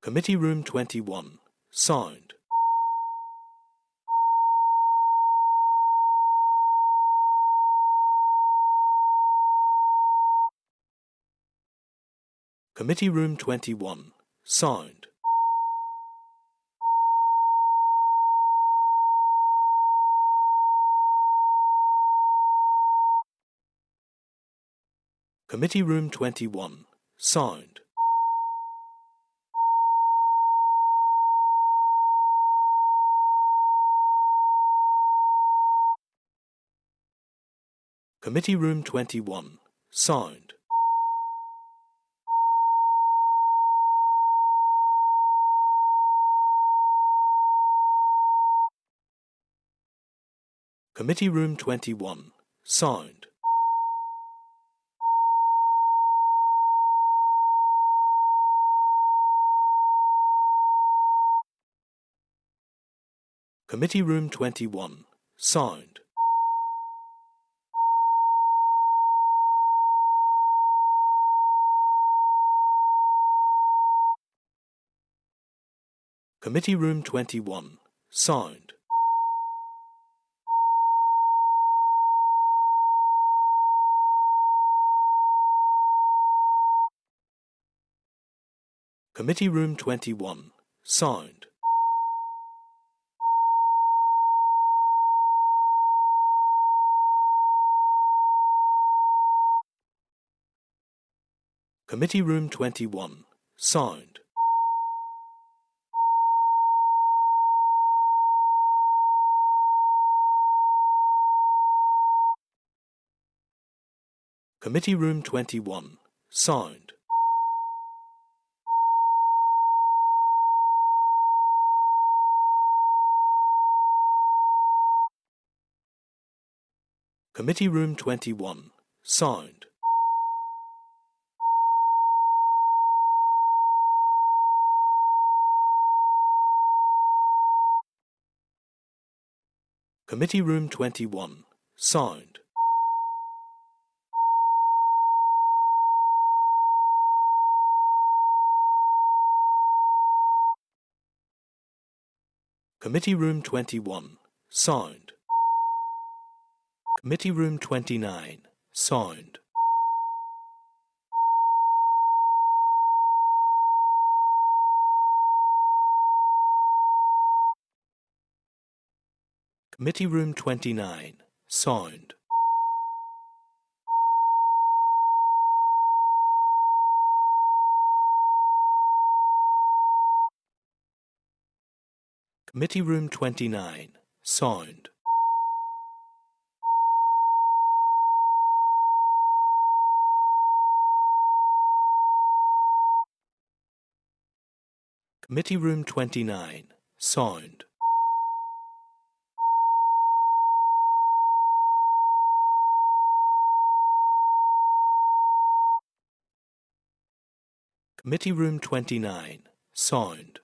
Committee Room 21. Sound. Committee Room 21. Sound. Committee Room 21. Sound. Committee Room 21. Sound. Committee Room 21. Sound. Committee Room 21. Sound. Committee Room 21. Sound. Committee Room 21. Sound. Committee Room 21. Sound. Committee Room 21. Sound. Committee Room 21. Sound. Committee Room 21. Sound. Committee Room 21. Sound. Committee Room 29. Sound. Committee Room 29. Sound. Committee Room 29. Sound. Committee Room 29. Sound. Committee Room 29. Sound.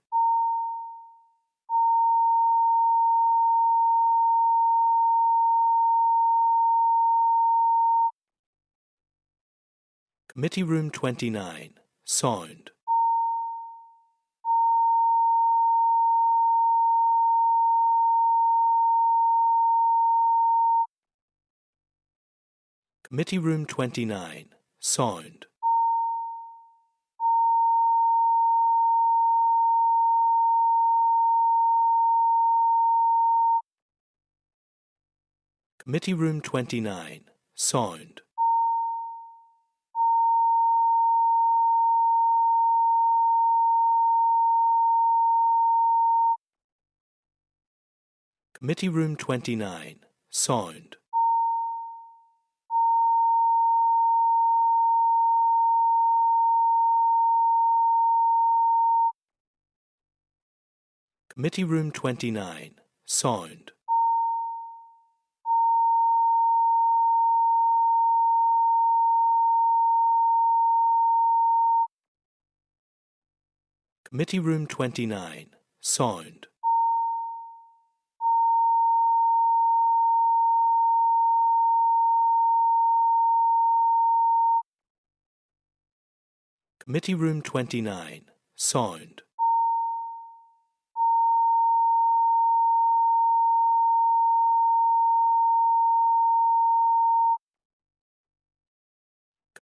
Committee Room 29. Sound. Committee Room 29. Sound. Committee Room 29. Sound. Committee Room 29. Sound. Committee Room 29. Sound. Committee Room 29. Sound. Committee Room 29. Sound.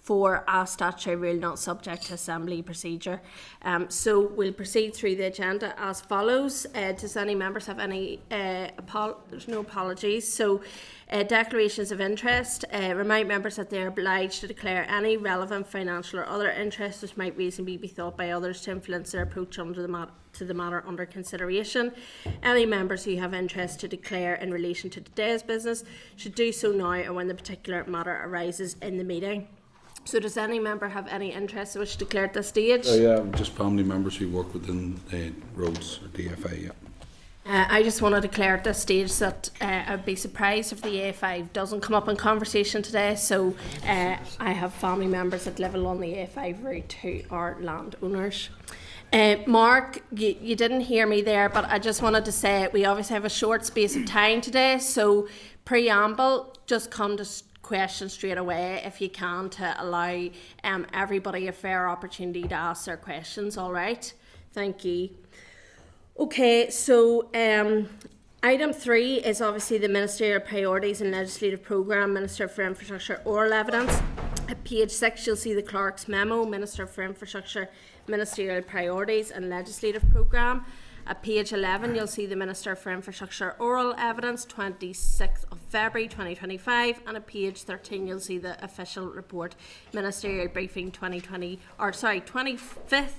for a statutory rule not subject to assembly procedure. So we'll proceed through the agenda as follows. Does any members have any there's no apologies. So declarations of interest. Remind members that they are obliged to declare any relevant financial or other interest which might reasonably be thought by others to influence their approach under to the matter under consideration. Any members who have interest to declare in relation to today's business should do so now or when the particular matter arises in the meeting. So does any member have any interest which to declare at this stage? Yeah, just family members who work within roads or DFA, yeah. I just want to declare at this stage that I'd be surprised if the A5 doesn't come up in conversation today. So I have family members that live along the A5 route who are landowners. Mark, you didn't hear me there, but I just wanted to say we obviously have a short space of time today. So preamble, just come to questions straight away if you can, to allow everybody a fair opportunity to ask their questions. All right, thank you. Okay, so item 3 is obviously the Ministerial Priorities and Legislative Programme, Minister for Infrastructure oral evidence. At page 6 you'll see the Clerk's memo, Minister for Infrastructure, Ministerial Priorities and Legislative Programme. At page 11 you'll see the Minister for Infrastructure oral evidence, 26th of February 2025, and at page 13 you'll see the official report, Ministerial Briefing 25th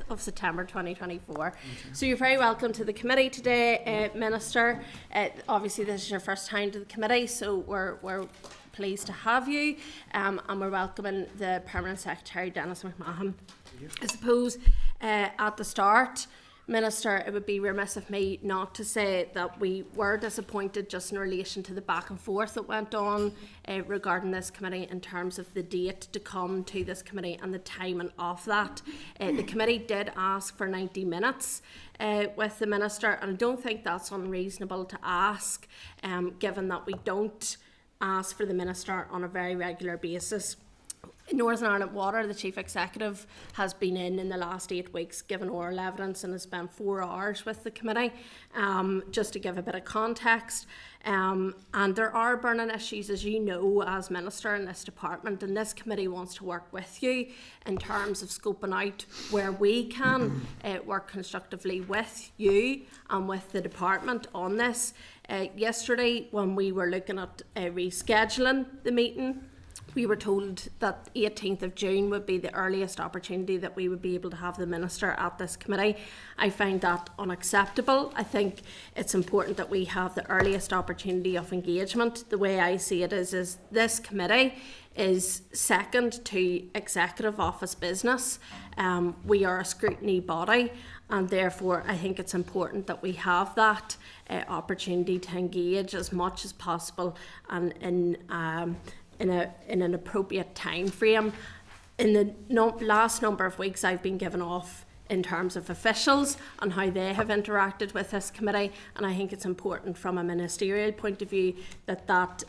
of September 2024. So you're very welcome to the committee today, Minister. Obviously this is your first time to the committee, so we're pleased to have you, and we're welcoming the Permanent Secretary, Dennis McMahon. I suppose at the start, Minister, it would be remiss of me not to say that we were disappointed just in relation to the back and forth that went on regarding this committee in terms of the date to come to this committee and the timing of that. The committee did ask for 90 minutes with the Minister, and I don't think that's unreasonable to ask, given that we don't ask for the Minister on a very regular basis. Northern Ireland Water, the Chief Executive, has been in the last 8 weeks given oral evidence and has spent 4 hours with the committee, just to give a bit of context. And there are burning issues, as you know, as Minister in this department, and this committee wants to work with you in terms of scoping out where we can work constructively with you and with the department on this. Yesterday, when we were looking at rescheduling the meeting, we were told that 18th of June would be the earliest opportunity that we would be able to have the Minister at this committee. I find that unacceptable. I think it's important that we have the earliest opportunity of engagement. The way I see it is this committee is second to Executive Office business. We are a scrutiny body, and therefore I think it's important that we have that opportunity to engage as much as possible and in an appropriate time frame. In the last number of weeks I've been given off in terms of officials and how they have interacted with this committee, and I think it's important from a ministerial point of view that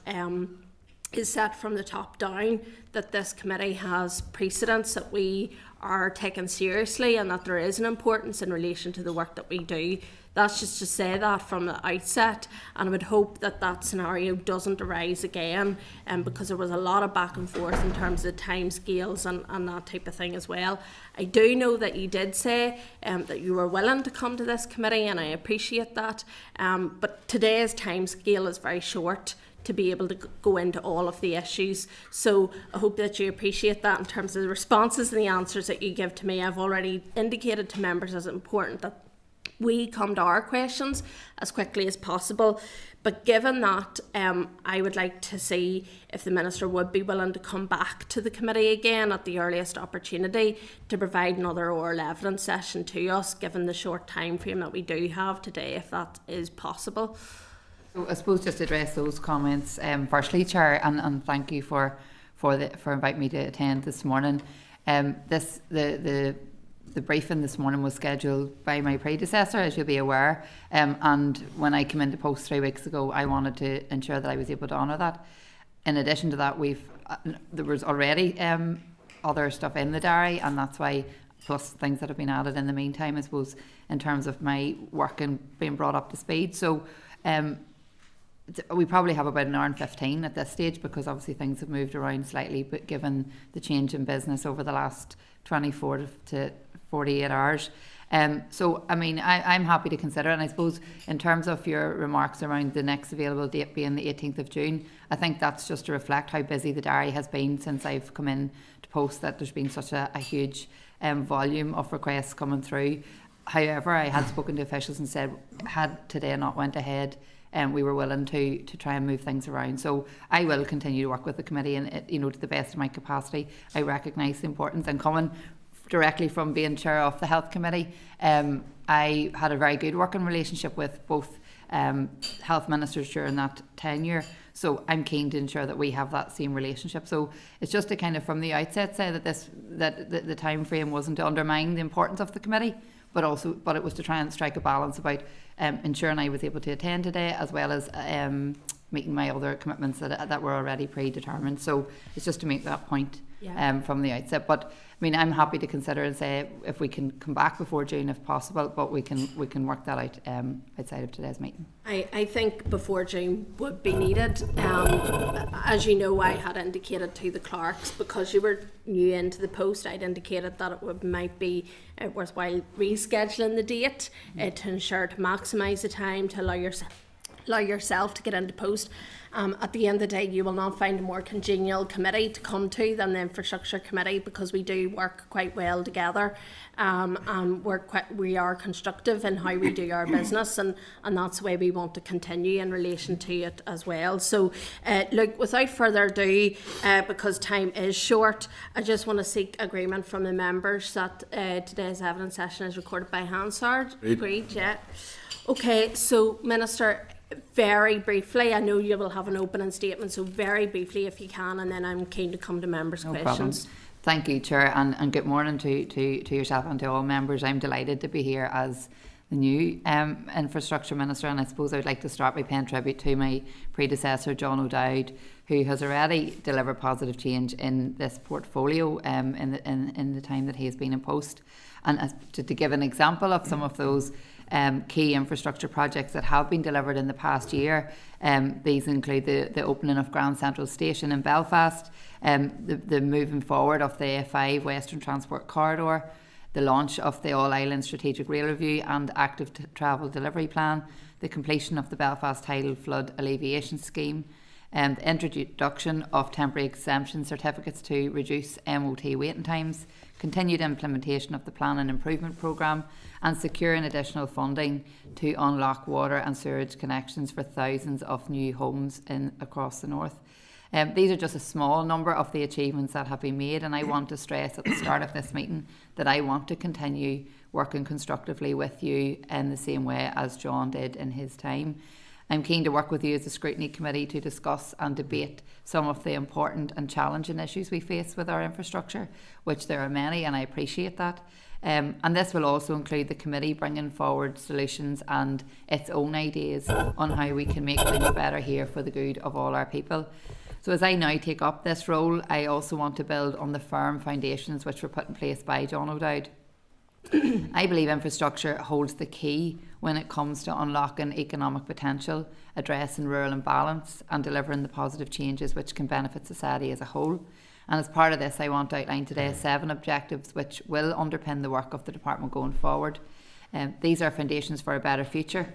is set from the top down, that this committee has precedence that we are taken seriously and that there is an importance in relation to the work that we do. That's just to say that from the outset, and I would hope that that scenario doesn't arise again, because there was a lot of back and forth in terms of time scales and that type of thing as well. I do know that you did say that you were willing to come to this committee, and I appreciate that, but today's time scale is very short to be able to go into all of the issues. So I hope that you appreciate that in terms of the responses and the answers that you give to me. I've already indicated to members as important that we come to our questions as quickly as possible. But given that, I would like to see if the Minister would be willing to come back to the committee again at the earliest opportunity to provide another oral evidence session to us, given the short time frame that we do have today, if that is possible. So I suppose just to address those comments, firstly, Chair, and thank you for inviting me to attend this morning. The briefing this morning was scheduled by my predecessor, as you'll be aware, and when I came into post 3 weeks ago, I wanted to ensure that I was able to honour that. In addition to that, there was already other stuff in the diary, and that's why, plus things that have been added in the meantime, I suppose, in terms of my work and being brought up to speed. So we probably have about an hour and 15 at this stage, because obviously things have moved around slightly, but given the change in business over the last 24 to 48 hours. So, I mean, I'm happy to consider, and I suppose in terms of your remarks around the next available date being the 18th of June, I think that's just to reflect how busy the diary has been since I've come in to post, that there's been such a huge volume of requests coming through. However, I had spoken to officials and said, had today not went ahead, we were willing to try and move things around. So I will continue to work with the committee, and to the best of my capacity. I recognise the importance, and coming directly from being chair of the health committee, I had a very good working relationship with both health ministers during that tenure. So I'm keen to ensure that we have that same relationship. So it's just to kind of from the outset say that the time frame wasn't to undermine the importance of the committee, but it was to try and strike a balance about ensuring I was able to attend today, as well as meeting my other commitments that were already predetermined. So it's just to make that point from the outset. But I mean, I'm happy to consider and say if we can come back before June if possible, but we can work that out outside of today's meeting. I think before June would be needed. As you know, I had indicated to the clerks, because you were new into the post, I'd indicated that it might be worthwhile rescheduling the date to ensure to maximise the time to allow yourself to get into post. At the end of the day, you will not find a more congenial committee to come to than the Infrastructure Committee, because we do work quite well together, and we are constructive in how we do our business, and that's the way we want to continue in relation to it as well. So look, without further ado, because time is short, I just want to seek agreement from the members that today's evidence session is recorded by Hansard. Agreed, yeah. Okay, so Minister, very briefly, I know you will have an opening statement, so very briefly if you can, and then I'm keen to come to members' questions. Problem. Thank you, Chair, and good morning to yourself and to all members. I'm delighted to be here as the new Infrastructure Minister, and I suppose I would like to start by paying tribute to my predecessor, John O'Dowd, who has already delivered positive change in this portfolio in the time that he has been in post. And to give an example of some of those key infrastructure projects that have been delivered in the past year. These include the opening of Grand Central Station in Belfast, the moving forward of the A5 Western Transport Corridor, the launch of the All-Ireland Strategic Rail Review and Active Travel Delivery Plan, the completion of the Belfast Tidal Flood Alleviation Scheme, the introduction of temporary exemption certificates to reduce MOT waiting times, continued implementation of the Planning Improvement Programme, and securing additional funding to unlock water and sewage connections for thousands of new homes across the north. These are just a small number of the achievements that have been made, and I want to stress at the start of this meeting that I want to continue working constructively with you in the same way as John did in his time. I'm keen to work with you as a scrutiny committee to discuss and debate some of the important and challenging issues we face with our infrastructure, which there are many, and I appreciate that. And this will also include the committee bringing forward solutions and its own ideas on how we can make things better here for the good of all our people. So as I now take up this role, I also want to build on the firm foundations which were put in place by John O'Dowd. I believe infrastructure holds the key when it comes to unlocking economic potential, addressing rural imbalance and delivering the positive changes which can benefit society as a whole. And as part of this, I want to outline today 7 objectives which will underpin the work of the department going forward. These are foundations for a better future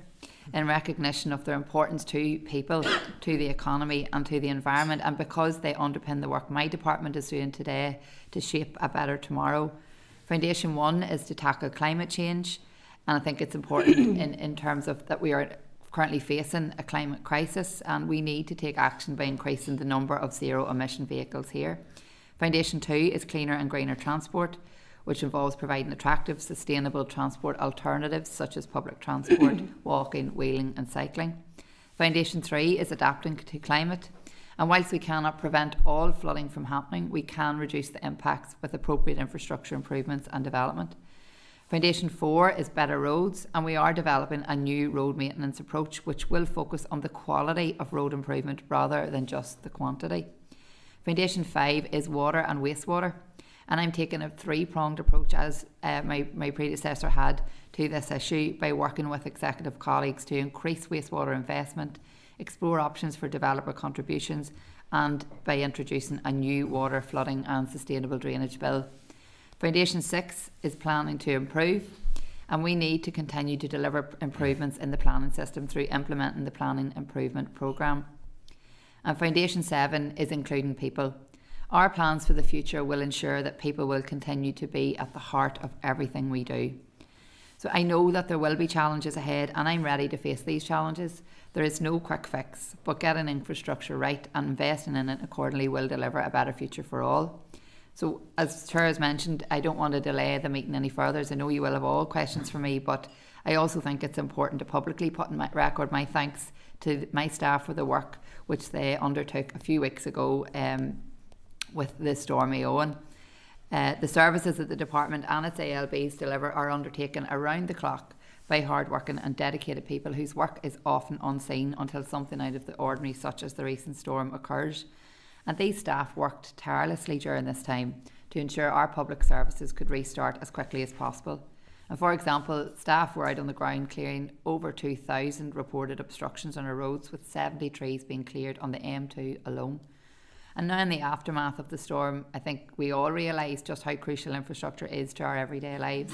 in recognition of their importance to people, to the economy and to the environment, and because they underpin the work my department is doing today to shape a better tomorrow. Foundation 1 is to tackle climate change, and I think it's important in terms of that we are currently facing a climate crisis and we need to take action by increasing the number of zero emission vehicles here. Foundation 2 is cleaner and greener transport, which involves providing attractive, sustainable transport alternatives such as public transport, walking, wheeling and cycling. Foundation 3 is adapting to climate, and whilst we cannot prevent all flooding from happening, we can reduce the impacts with appropriate infrastructure improvements and development. Foundation 4 is better roads, and we are developing a new road maintenance approach which will focus on the quality of road improvement rather than just the quantity. Foundation 5 is water and wastewater, and I'm taking a 3-pronged approach as my predecessor had to this issue by working with executive colleagues to increase wastewater investment, explore options for developer contributions, and by introducing a new water, flooding and sustainable drainage bill. Foundation 6 is planning to improve, and we need to continue to deliver improvements in the planning system through implementing the Planning Improvement Programme. And Foundation 7 is including people. Our plans for the future will ensure that people will continue to be at the heart of everything we do. So I know that there will be challenges ahead, and I'm ready to face these challenges. There is no quick fix, but getting infrastructure right and investing in it accordingly will deliver a better future for all. So, as Chair has mentioned, I don't want to delay the meeting any further, as I know you will have all questions for me, but I also think it's important to publicly put in my record my thanks to my staff for the work which they undertook a few weeks ago with the Stormy Owen. The services that the Department and its ALBs deliver are undertaken around the clock by hard-working and dedicated people whose work is often unseen until something out of the ordinary, such as the recent storm, occurs. And these staff worked tirelessly during this time to ensure our public services could restart as quickly as possible. And for example, staff were out on the ground clearing over 2,000 reported obstructions on our roads, with 70 trees being cleared on the M2 alone. And now in the aftermath of the storm, I think we all realise just how crucial infrastructure is to our everyday lives.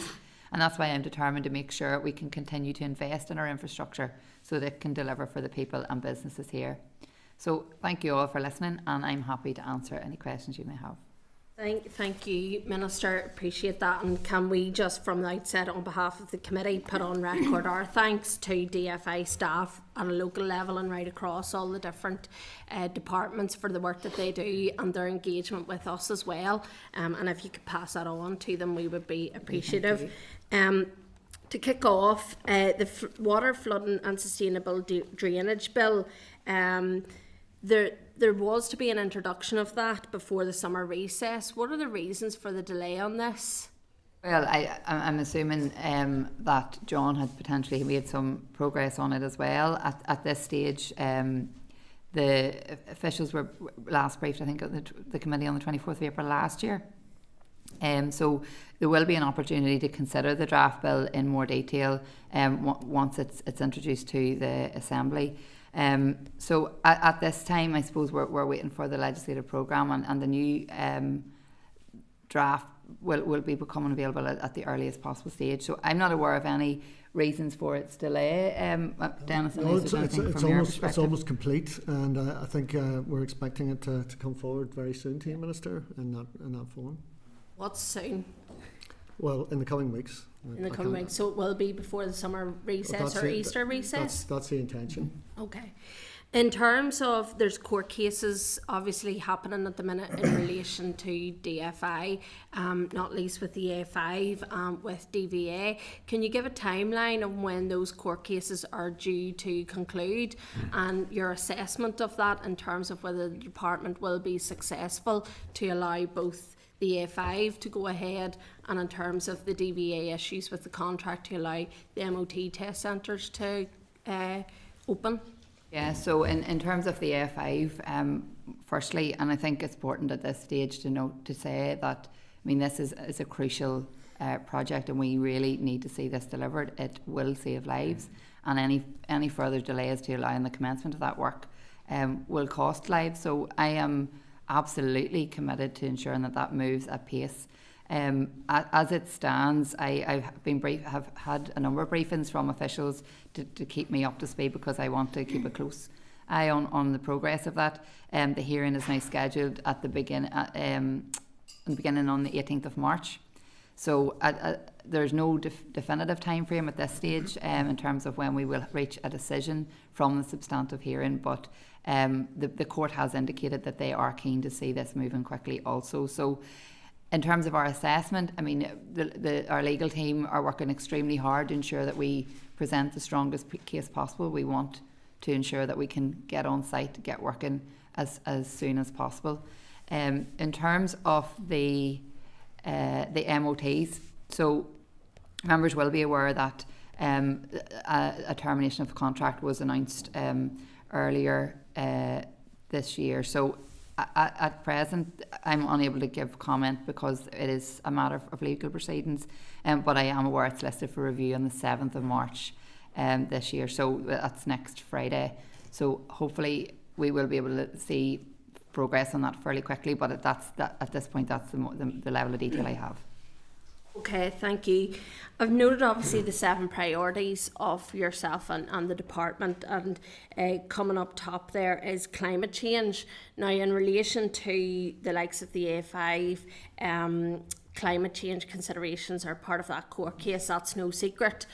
And that's why I'm determined to make sure we can continue to invest in our infrastructure so that it can deliver for the people and businesses here. So thank you all for listening, and I'm happy to answer any questions you may have. Thank you, Minister. Appreciate that. And can we just from the outset, on behalf of the committee, put on record our thanks to DFI staff at a local level and right across all the different departments for the work that they do and their engagement with us as well. And if you could pass that on to them, we would be appreciative. To kick off, the Water, Flooding and Sustainable Drainage Bill, there was to be an introduction of that before the summer recess. What are the reasons for the delay on this? Well, I'm assuming that John had potentially made some progress on it as well. At this stage, the officials were last briefed, I think, at the committee on the 24th of April last year. So there will be an opportunity to consider the draft bill in more detail once it's introduced to the Assembly. So at this time, I suppose we're waiting for the legislative programme, and the new draft will be becoming available at the earliest possible stage. So I'm not aware of any reasons for its delay. Dennis, no, it's almost complete, and I think we're expecting it to come forward very soon to you, Minister, in that form. What's soon? Well, in the coming weeks. In the coming weeks, so it will be before the summer recess or Easter recess? That's the intention. Okay. In terms of, there's court cases obviously happening at the minute in relation to DFI, not least with the A5, with DVA. Can you give a timeline of when those court cases are due to conclude, and your assessment of that in terms of whether the department will be successful to allow both the A5 to go ahead, and in terms of the DVA issues with the contract to allow the MOT test centres to open? Yeah, so in terms of the A5, firstly, and I think it's important at this stage to say that, I mean, this is a crucial project, and we really need to see this delivered. It will save lives, and any further delays to allowing the commencement of that work will cost lives. So I am absolutely committed to ensuring that moves at pace. As it stands, have had a number of briefings from officials to keep me up to speed, because I want to keep a close eye on the progress of that. The hearing is now scheduled at the beginning on the 18th of March. So there's no definitive time frame at this stage in terms of when we will reach a decision from the substantive hearing, but the court has indicated that they are keen to see this moving quickly also. So in terms of our assessment, I mean, our legal team are working extremely hard to ensure that we present the strongest case possible. We want to ensure that we can get on site, get working as soon as possible. In terms of the MOTs, so members will be aware that a termination of the contract was announced earlier this year. So at present, I'm unable to give comment because it is a matter of legal proceedings, but I am aware it's listed for review on the 7th of March this year, so that's next Friday. So hopefully we will be able to see progress on that fairly quickly, but at this point that's the level of detail I have. Okay, thank you. I've noted obviously the 7 priorities of yourself and the department, and coming up top there is climate change. Now, in relation to the likes of the A5, climate change considerations are part of that court case, that's no secret.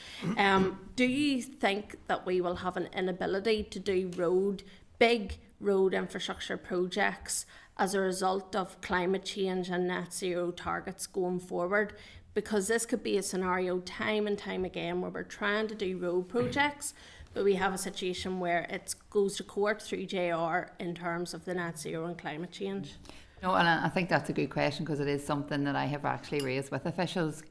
Do you think that we will have an inability to do big road infrastructure projects as a result of climate change and net zero targets going forward? Because this could be a scenario time and time again where we're trying to do road projects, but we have a situation where it goes to court through JR in terms of the net zero and climate change. No, and I think that's a good question, because it is something that I have actually raised with officials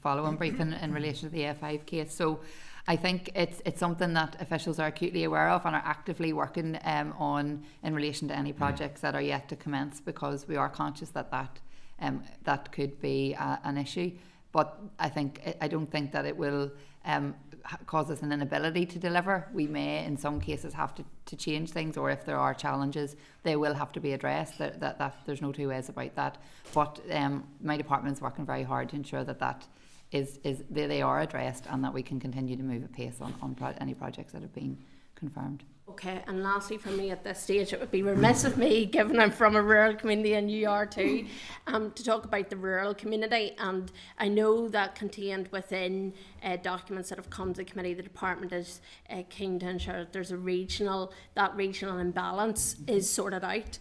following briefing in relation to the A5 case. So I think it's something that officials are acutely aware of and are actively working on in relation to any projects that are yet to commence, because we are conscious that could be an issue. But I don't think that it will cause us an inability to deliver. We may in some cases have to change things, or if there are challenges they will have to be addressed. That there's no two ways about that. But my department is working very hard to ensure that they are addressed, and that we can continue to move at pace on any projects that have been confirmed. Okay, and lastly for me at this stage, it would be remiss of me, given I'm from a rural community and you are too, to talk about the rural community. And I know that contained within documents that have come to the committee, the department is keen to ensure that there's that regional imbalance is sorted out.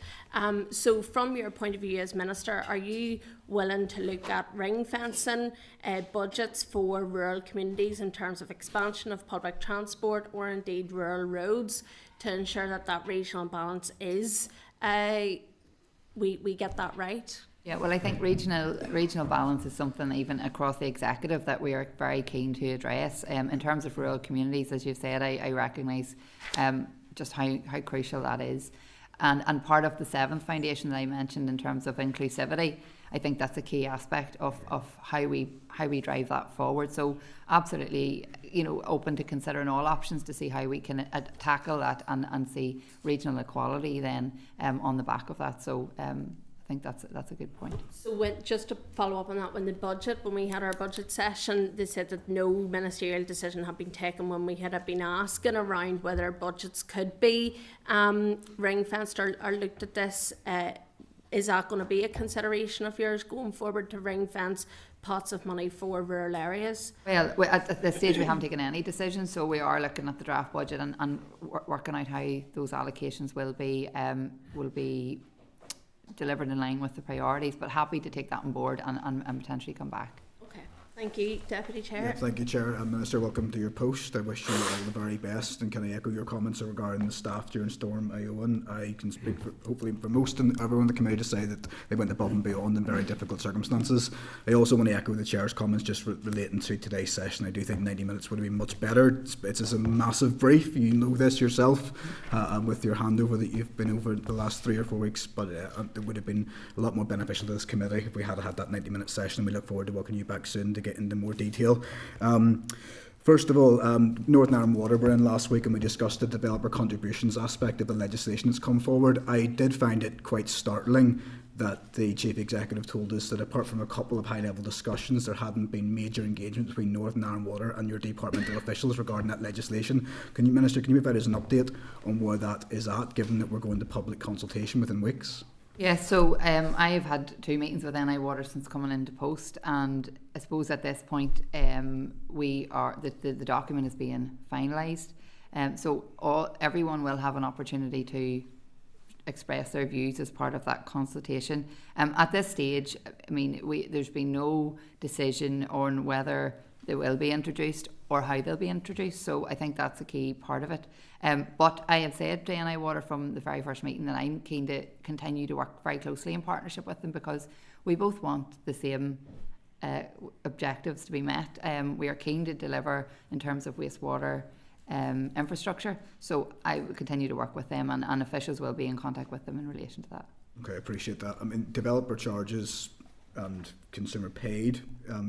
So from your point of view as Minister, are you willing to look at ring fencing budgets for rural communities in terms of expansion of public transport, or indeed rural roads, to ensure that regional balance is we get that right? Yeah, well, I think regional balance is something even across the executive that we are very keen to address. In terms of rural communities, as you've said, I recognise just how crucial that is. And part of the 7th foundation that I mentioned in terms of inclusivity, I think that's a key aspect of how we drive that forward. So absolutely, open to considering all options to see how we can tackle that and see regional equality then on the back of that. So I think that's a good point. So just to follow up on that, when we had our budget session, they said that no ministerial decision had been taken when we had been asking around whether budgets could be ring-fenced or looked at this. Is that going to be a consideration of yours going forward, to ring-fence pots of money for rural areas? Well, at this stage we haven't taken any decisions, so we are looking at the draft budget and working out how those allocations will be delivered in line with the priorities, but happy to take that on board and potentially come back. Thank you, Deputy Chair. Yeah, thank you, Chair. Minister, welcome to your post. I wish you all the very best, and can I echo your comments regarding the staff during Storm Iowan. I can speak hopefully for most and everyone in the committee to say that they went above and beyond in very difficult circumstances. I also want to echo the Chair's comments just relating to today's session. I do think 90 minutes would have been much better. It's a massive brief. You know this yourself with your handover that you've been over the last 3 or 4 weeks, but it would have been a lot more beneficial to this committee if we had had that 90-minute session, and we look forward to welcoming you back soon to get into more detail. First of all, Northern Ireland Water were in last week and we discussed the developer contributions aspect of the legislation that's come forward. I did find it quite startling that the Chief Executive told us that apart from a couple of high-level discussions, there hadn't been major engagement between Northern Ireland Water and your departmental officials regarding that legislation. Minister, can you provide us an update on where that is at, given that we're going to public consultation within weeks? Yes, so I have had 2 meetings with NI Water since coming into post, and I suppose at this point the document is being finalised, so everyone will have an opportunity to express their views as part of that consultation. At this stage, there's been no decision on whether they will be introduced or how they'll be introduced, so I think that's a key part of it. But I have said to NI Water from the very first meeting that I'm keen to continue to work very closely in partnership with them, because we both want the same objectives to be met. We are keen to deliver in terms of wastewater infrastructure, so I will continue to work with them, and officials will be in contact with them in relation to that. Okay, I appreciate that. Developer charges and consumer paid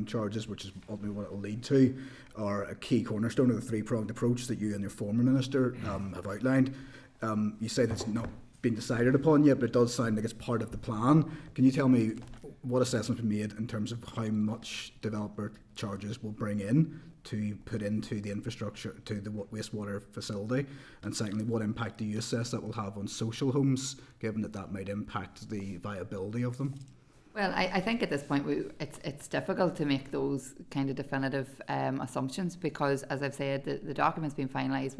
charges, which is ultimately what it will lead to, are a key cornerstone of the 3-pronged approach that you and your former minister have outlined. You say that's not been decided upon yet, but it does sound like it's part of the plan. Can you tell me what assessment been made in terms of how much developer charges will bring in to put into the infrastructure, to the wastewater facility? And secondly, what impact do you assess that will have on social homes, given that that might impact the viability of them? Well, I think at this point it's difficult to make those kind of definitive assumptions because, as I've said, the document's been finalised.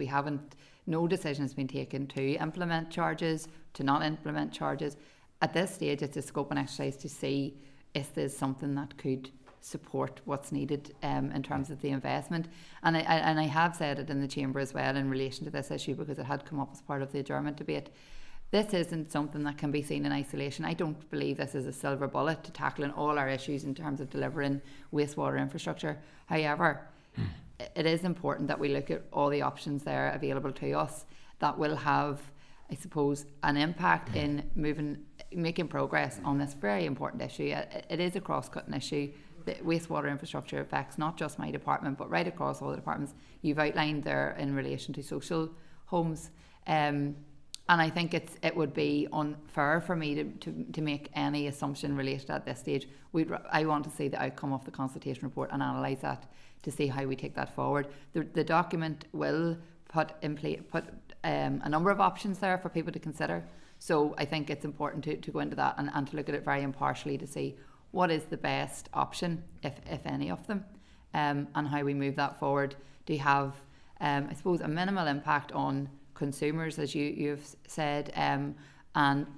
No decision has been taken to implement charges, to not implement charges. At this stage, it's a scoping exercise to see if there's something that could support what's needed in terms of the investment. And I have said it in the Chamber as well in relation to this issue because it had come up as part of the adjournment debate. This isn't something that can be seen in isolation. I don't believe this is a silver bullet to tackling all our issues in terms of delivering wastewater infrastructure. However, it is important that we look at all the options there available to us that will have, I suppose, an impact in making progress on this very important issue. It is a cross-cutting issue. The wastewater infrastructure affects not just my department, but right across all the departments. You've outlined there in relation to social homes. And I think it would be unfair for me to make any assumption related at this stage. I want to see the outcome of the consultation report and analyse that to see how we take that forward. The document will put a number of options there for people to consider. So I think it's important to go into that and to look at it very impartially to see what is the best option, if any of them, and how we move that forward to have, I suppose, a minimal impact on consumers, as you've said,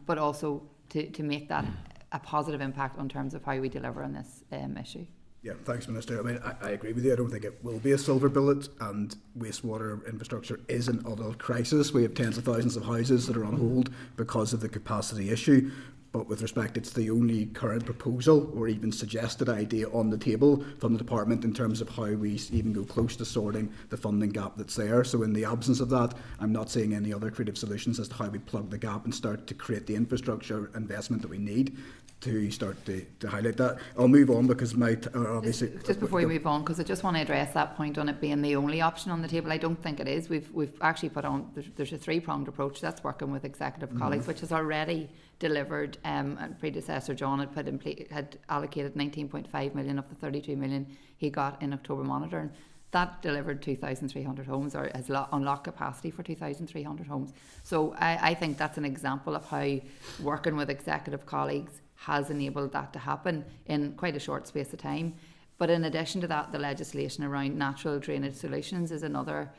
but also to make that a positive impact in terms of how we deliver on this issue. Yeah, thanks, Minister. I mean, I agree with you. I don't think it will be a silver bullet, and wastewater infrastructure is an adult crisis. We have tens of thousands of houses that are on hold because of the capacity issue. But with respect, it's the only current proposal or even suggested idea on the table from the department in terms of how we even go close to sorting the funding gap that's there. So in the absence of that, I'm not seeing any other creative solutions as to how we plug the gap and start to create the infrastructure investment that we need to start to highlight that. I'll move on because obviously... Just before you move on, because I just want to address that point on it being the only option on the table. I don't think it is. We've actually put on, there's a three-pronged approach that's working with executive colleagues, which has already delivered, and predecessor John had allocated 19.5 million of the 32 million he got in October monitoring. That delivered 2,300 homes, or has unlocked capacity for 2,300 homes. So I think that's an example of how working with executive colleagues has enabled that to happen in quite a short space of time. But in addition to that, the legislation around natural drainage solutions is another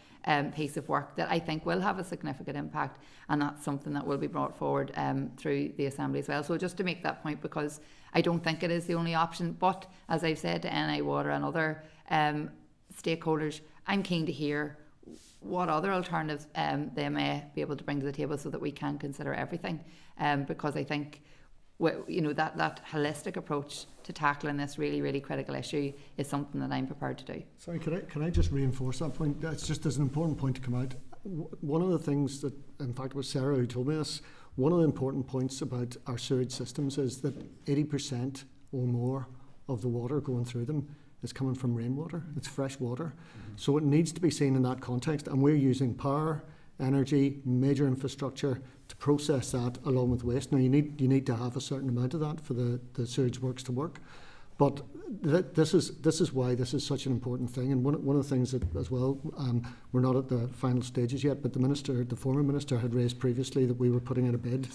piece of work that I think will have a significant impact, and that's something that will be brought forward through the Assembly as well. So just to make that point, because I don't think it is the only option, but as I've said to NI Water and other stakeholders, I'm keen to hear what other alternatives they may be able to bring to the table so that we can consider everything, because I think that holistic approach to tackling this really, really critical issue is something that I'm prepared to do. Sorry, can I just reinforce that point? That's just as an important point to come out. One of the things that, in fact, was Sarah who told me this, one of the important points about our sewage systems is that 80% or more of the water going through them is coming from rainwater. It's fresh water. Mm-hmm. So it needs to be seen in that context, and we're using power, energy, major infrastructure to process that along with waste. Now you need to have a certain amount of that for the sewage works to work, but this is why this is such an important thing. And one of the things that as well, we're not at the final stages yet, but the former minister had raised previously that we were putting out a bid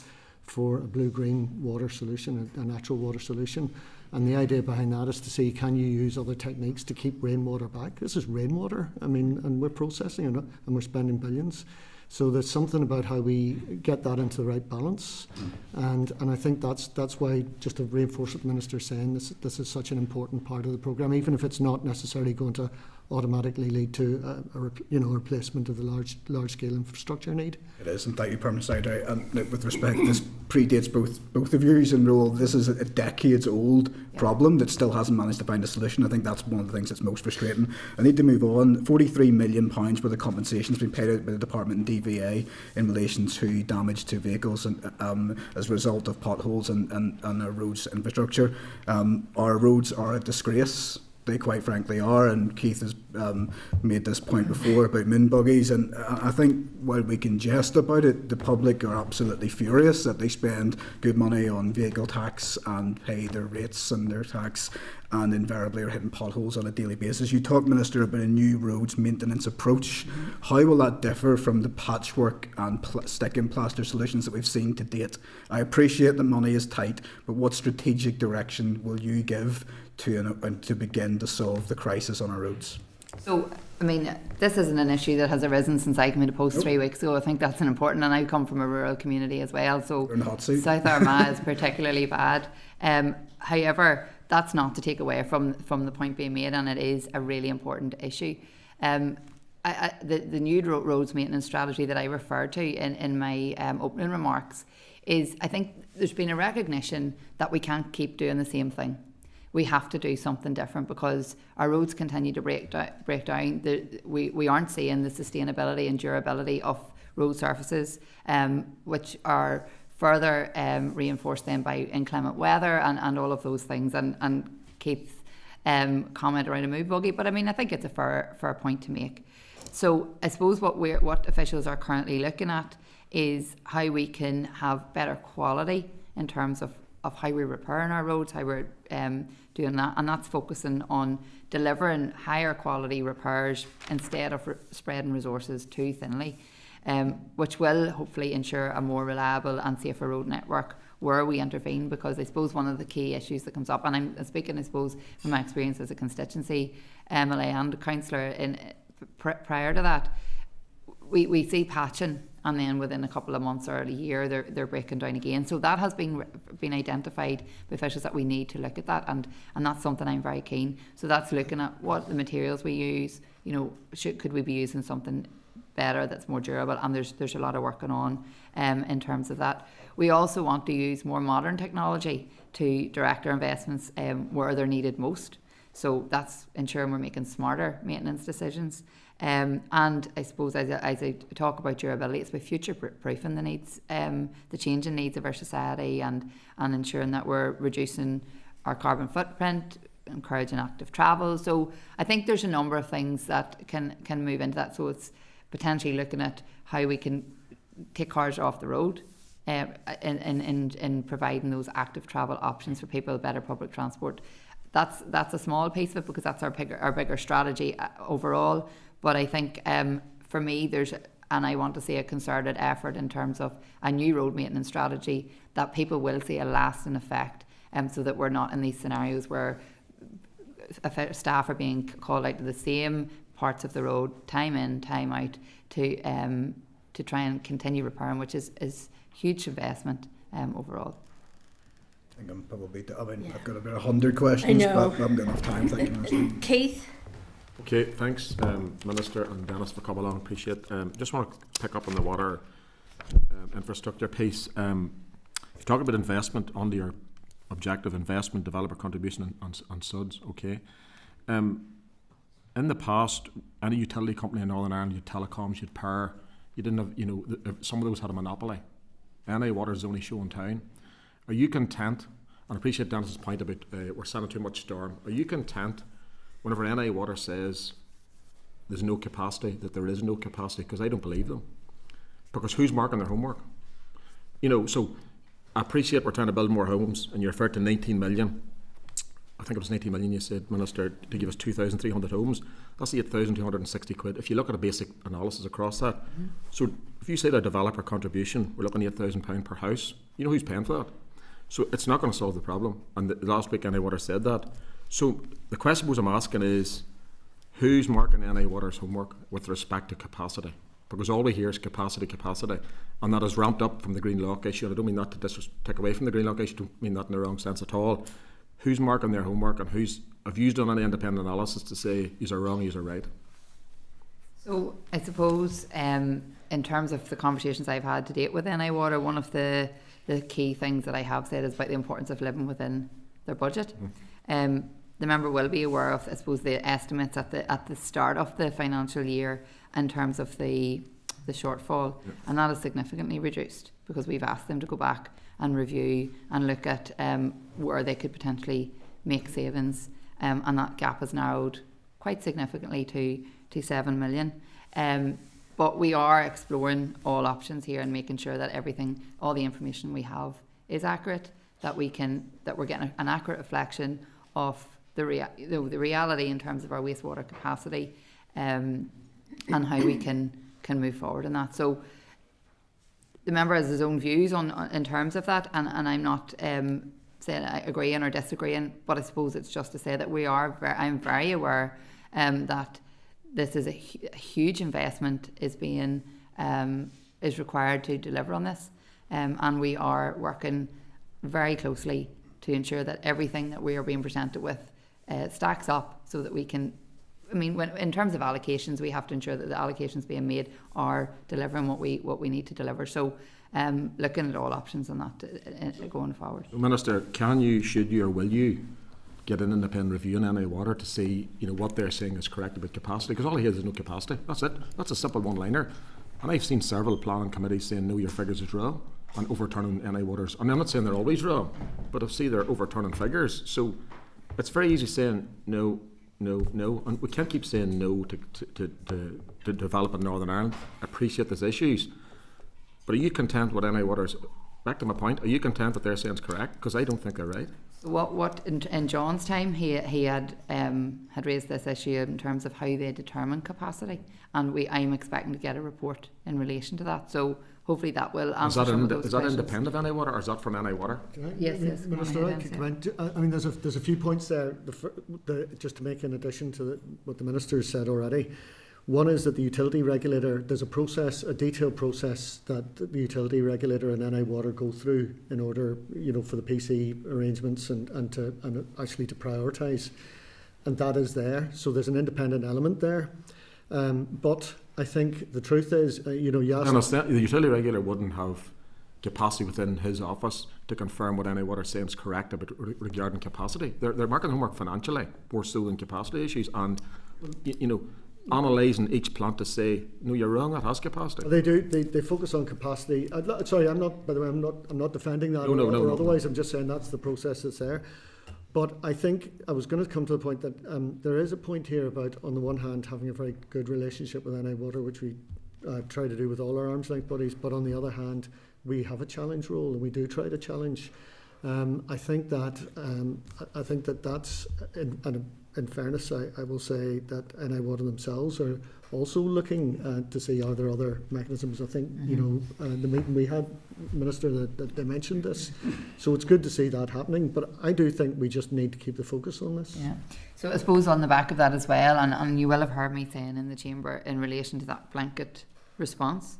for a blue-green water solution, a natural water solution. And the idea behind that is to see, can you use other techniques to keep rainwater back? This is rainwater, and we're processing it and we're spending billions. So there's something about how we get that into the right balance. And I think that's why, just to reinforce what the Minister's saying, this is such an important part of the programme, even if it's not necessarily going to automatically lead to a replacement of the large-scale infrastructure need. It is, and thank you, Permanent Secretary. And with respect, this predates both of you in role. This is a decades-old problem that still hasn't managed to find a solution. I think that's one of the things that's most frustrating. I need to move on. £43 million worth of compensation has been paid out by the Department and DVA in relation to damage to vehicles and as a result of potholes and our roads infrastructure. Our roads are a disgrace. they quite frankly are, and Keith has made this point before about moon buggies, and I think while we can jest about it, the public are absolutely furious that they spend good money on vehicle tax and pay their rates and their tax, and invariably are hitting potholes on a daily basis. You talk, Minister, about a new roads maintenance approach. How will that differ from the patchwork and stick and plaster solutions that we've seen to date? I appreciate the money is tight, but what strategic direction will you give to begin to solve the crisis on our roads? So, I mean, this isn't an issue that has arisen since I came into post 3 weeks ago. I think that's an important, and I come from a rural community as well, so South Armagh is particularly bad. However, that's not to take away from the point being made, and it is a really important issue. The new roads maintenance strategy that I referred to in my opening remarks is, I think there's been a recognition that we can't keep doing the same thing. We have to do something different because our roads continue to break down. We aren't seeing the sustainability and durability of road surfaces, which are further reinforced then by inclement weather and all of those things, and Keith's comment around a moon buggy. But I mean, I think it's a fair point to make. So I suppose what officials are currently looking at is how we can have better quality in terms of how we're repairing our roads, how we're doing that, and that's focusing on delivering higher quality repairs instead of spreading resources too thinly, which will hopefully ensure a more reliable and safer road network where we intervene. Because I suppose one of the key issues that comes up, and I'm speaking I suppose from my experience as a constituency MLA and councillor prior to that, we see patching, and then within a couple of months or a year they're breaking down again. So that has been identified by officials that we need to look at that, and that's something I'm very keen. So that's looking at what the materials we use, you know, could we be using something better that's more durable, and there's a lot of work going on in terms of that. We also want to use more modern technology to direct our investments where they're needed most. So that's ensuring we're making smarter maintenance decisions. And I suppose as I talk about durability, it's about future-proofing the needs, the changing needs of our society, and ensuring that we're reducing our carbon footprint, encouraging active travel. So I think there's a number of things that can move into that. So it's potentially looking at how we can take cars off the road, in providing those active travel options for people, better public transport. That's a small piece of it because that's our bigger strategy overall. But I think for me and I want to see a concerted effort in terms of a new road maintenance strategy that people will see a lasting effect, so that we're not in these scenarios where staff are being called out to the same parts of the road time in, time out to try and continue repairing, which is huge investment overall. I think I'm probably, I've got about 100 questions, but I haven't got enough time. Thank you, Minister. Keith? Okay, thanks, Minister and Dennis, for coming along. Appreciate it. Just want to pick up on the water infrastructure piece. You talk about investment under your objective, investment, developer contribution and SUDS, okay. In the past, any utility company in Northern Ireland, you had telecoms, you had power, you didn't have, some of those had a monopoly. NI Water is the only show in town. Are you content, and I appreciate Dennis's point about we're sending too much storm, are you content whenever NI Water says there's no capacity, that there is no capacity? Because I don't believe them. Because who's marking their homework? You know, so I appreciate we're trying to build more homes, and you referred to 19 million. I think it was 19 million you said, Minister, to give us 2,300 homes. That's 8,260 quid. If you look at a basic analysis across that, so if you say the developer contribution, we're looking at £8,000 per house. You know who's paying for that? So it's not going to solve the problem. And last week NI Water said that. So the question I'm asking is, who's marking NI Water's homework with respect to capacity? Because all we hear is capacity, and that is ramped up from the Green Lock issue. And I don't mean that to take away from the Green Lock issue, I don't mean that in the wrong sense at all. Who's marking their homework, and have you done any independent analysis to say these are wrong, these are right? So I suppose in terms of the conversations I've had to date with NI Water, one of the key things that I have said is about the importance of living within their budget. The member will be aware of, I suppose, the estimates at the start of the financial year in terms of the shortfall, and that is significantly reduced because we've asked them to go back and review and look at where they could potentially make savings and that gap has narrowed quite significantly to 7 million. But we are exploring all options here and making sure that all the information we have is accurate, that we're getting an accurate reflection of the reality in terms of our wastewater capacity, and how we can move forward in that. So the member has his own views in terms of that, and I'm not saying I agreeing or disagreeing, but I suppose it's just to say that I'm very aware that this is a huge investment is required to deliver on this, and we are working very closely to ensure that everything that we are being presented with stacks up, so that we can. In terms of allocations, we have to ensure that the allocations being made are delivering what we need to deliver. So, looking at all options on that going forward. Minister, should you, or will you get an independent review in NI Water to see, what they're saying is correct about capacity? Because all he has is no capacity. That's it. That's a simple one-liner. And I've seen several planning committees saying, no, your figures is wrong, and overturning NI Waters. And I'm not saying they're always wrong, but I've seen they're overturning figures. So it's very easy saying no, and we can't keep saying no to develop in Northern Ireland. I appreciate there's issues, but are you content with NI Waters? Back to my point, are you content that they're saying it's correct? Because I don't think they're right. What in John's time he had raised this issue in terms of how they determine capacity, and I'm expecting to get a report in relation to that. So hopefully that will answer some of those questions. Is that independent of NI Water, or is that from NI Water? Yes. Minister, there's a few points there. Just to make in addition to what the Minister said already. One is that the utility regulator, there's a detailed process that the utility regulator and NI Water go through in order, for the PC arrangements and actually to prioritise, and that is there. So there's an independent element there. But I think the truth is, the utility regulator wouldn't have capacity within his office to confirm what NI Water is saying is correct about regarding capacity. They're marking homework financially, more so than capacity issues, and analysing each plant to say, no, you're wrong, that has capacity. They do. They focus on capacity. Sorry, I'm not. By the way, I'm not defending that. No. Otherwise, I'm just saying that's the process that's there. But I think I was going to come to the point that there is a point here about, on the one hand, having a very good relationship with NI Water, which we try to do with all our arm's length bodies. But on the other hand, we have a challenge role, and we do try to challenge. I think that's in fairness, I will say that NI Water themselves are also looking to see, are there other mechanisms. I think, the meeting we had, Minister, that they mentioned this. So it's good to see that happening. But I do think we just need to keep the focus on this. Yeah. So I suppose on the back of that as well, and you will have heard me saying in the chamber in relation to that blanket response,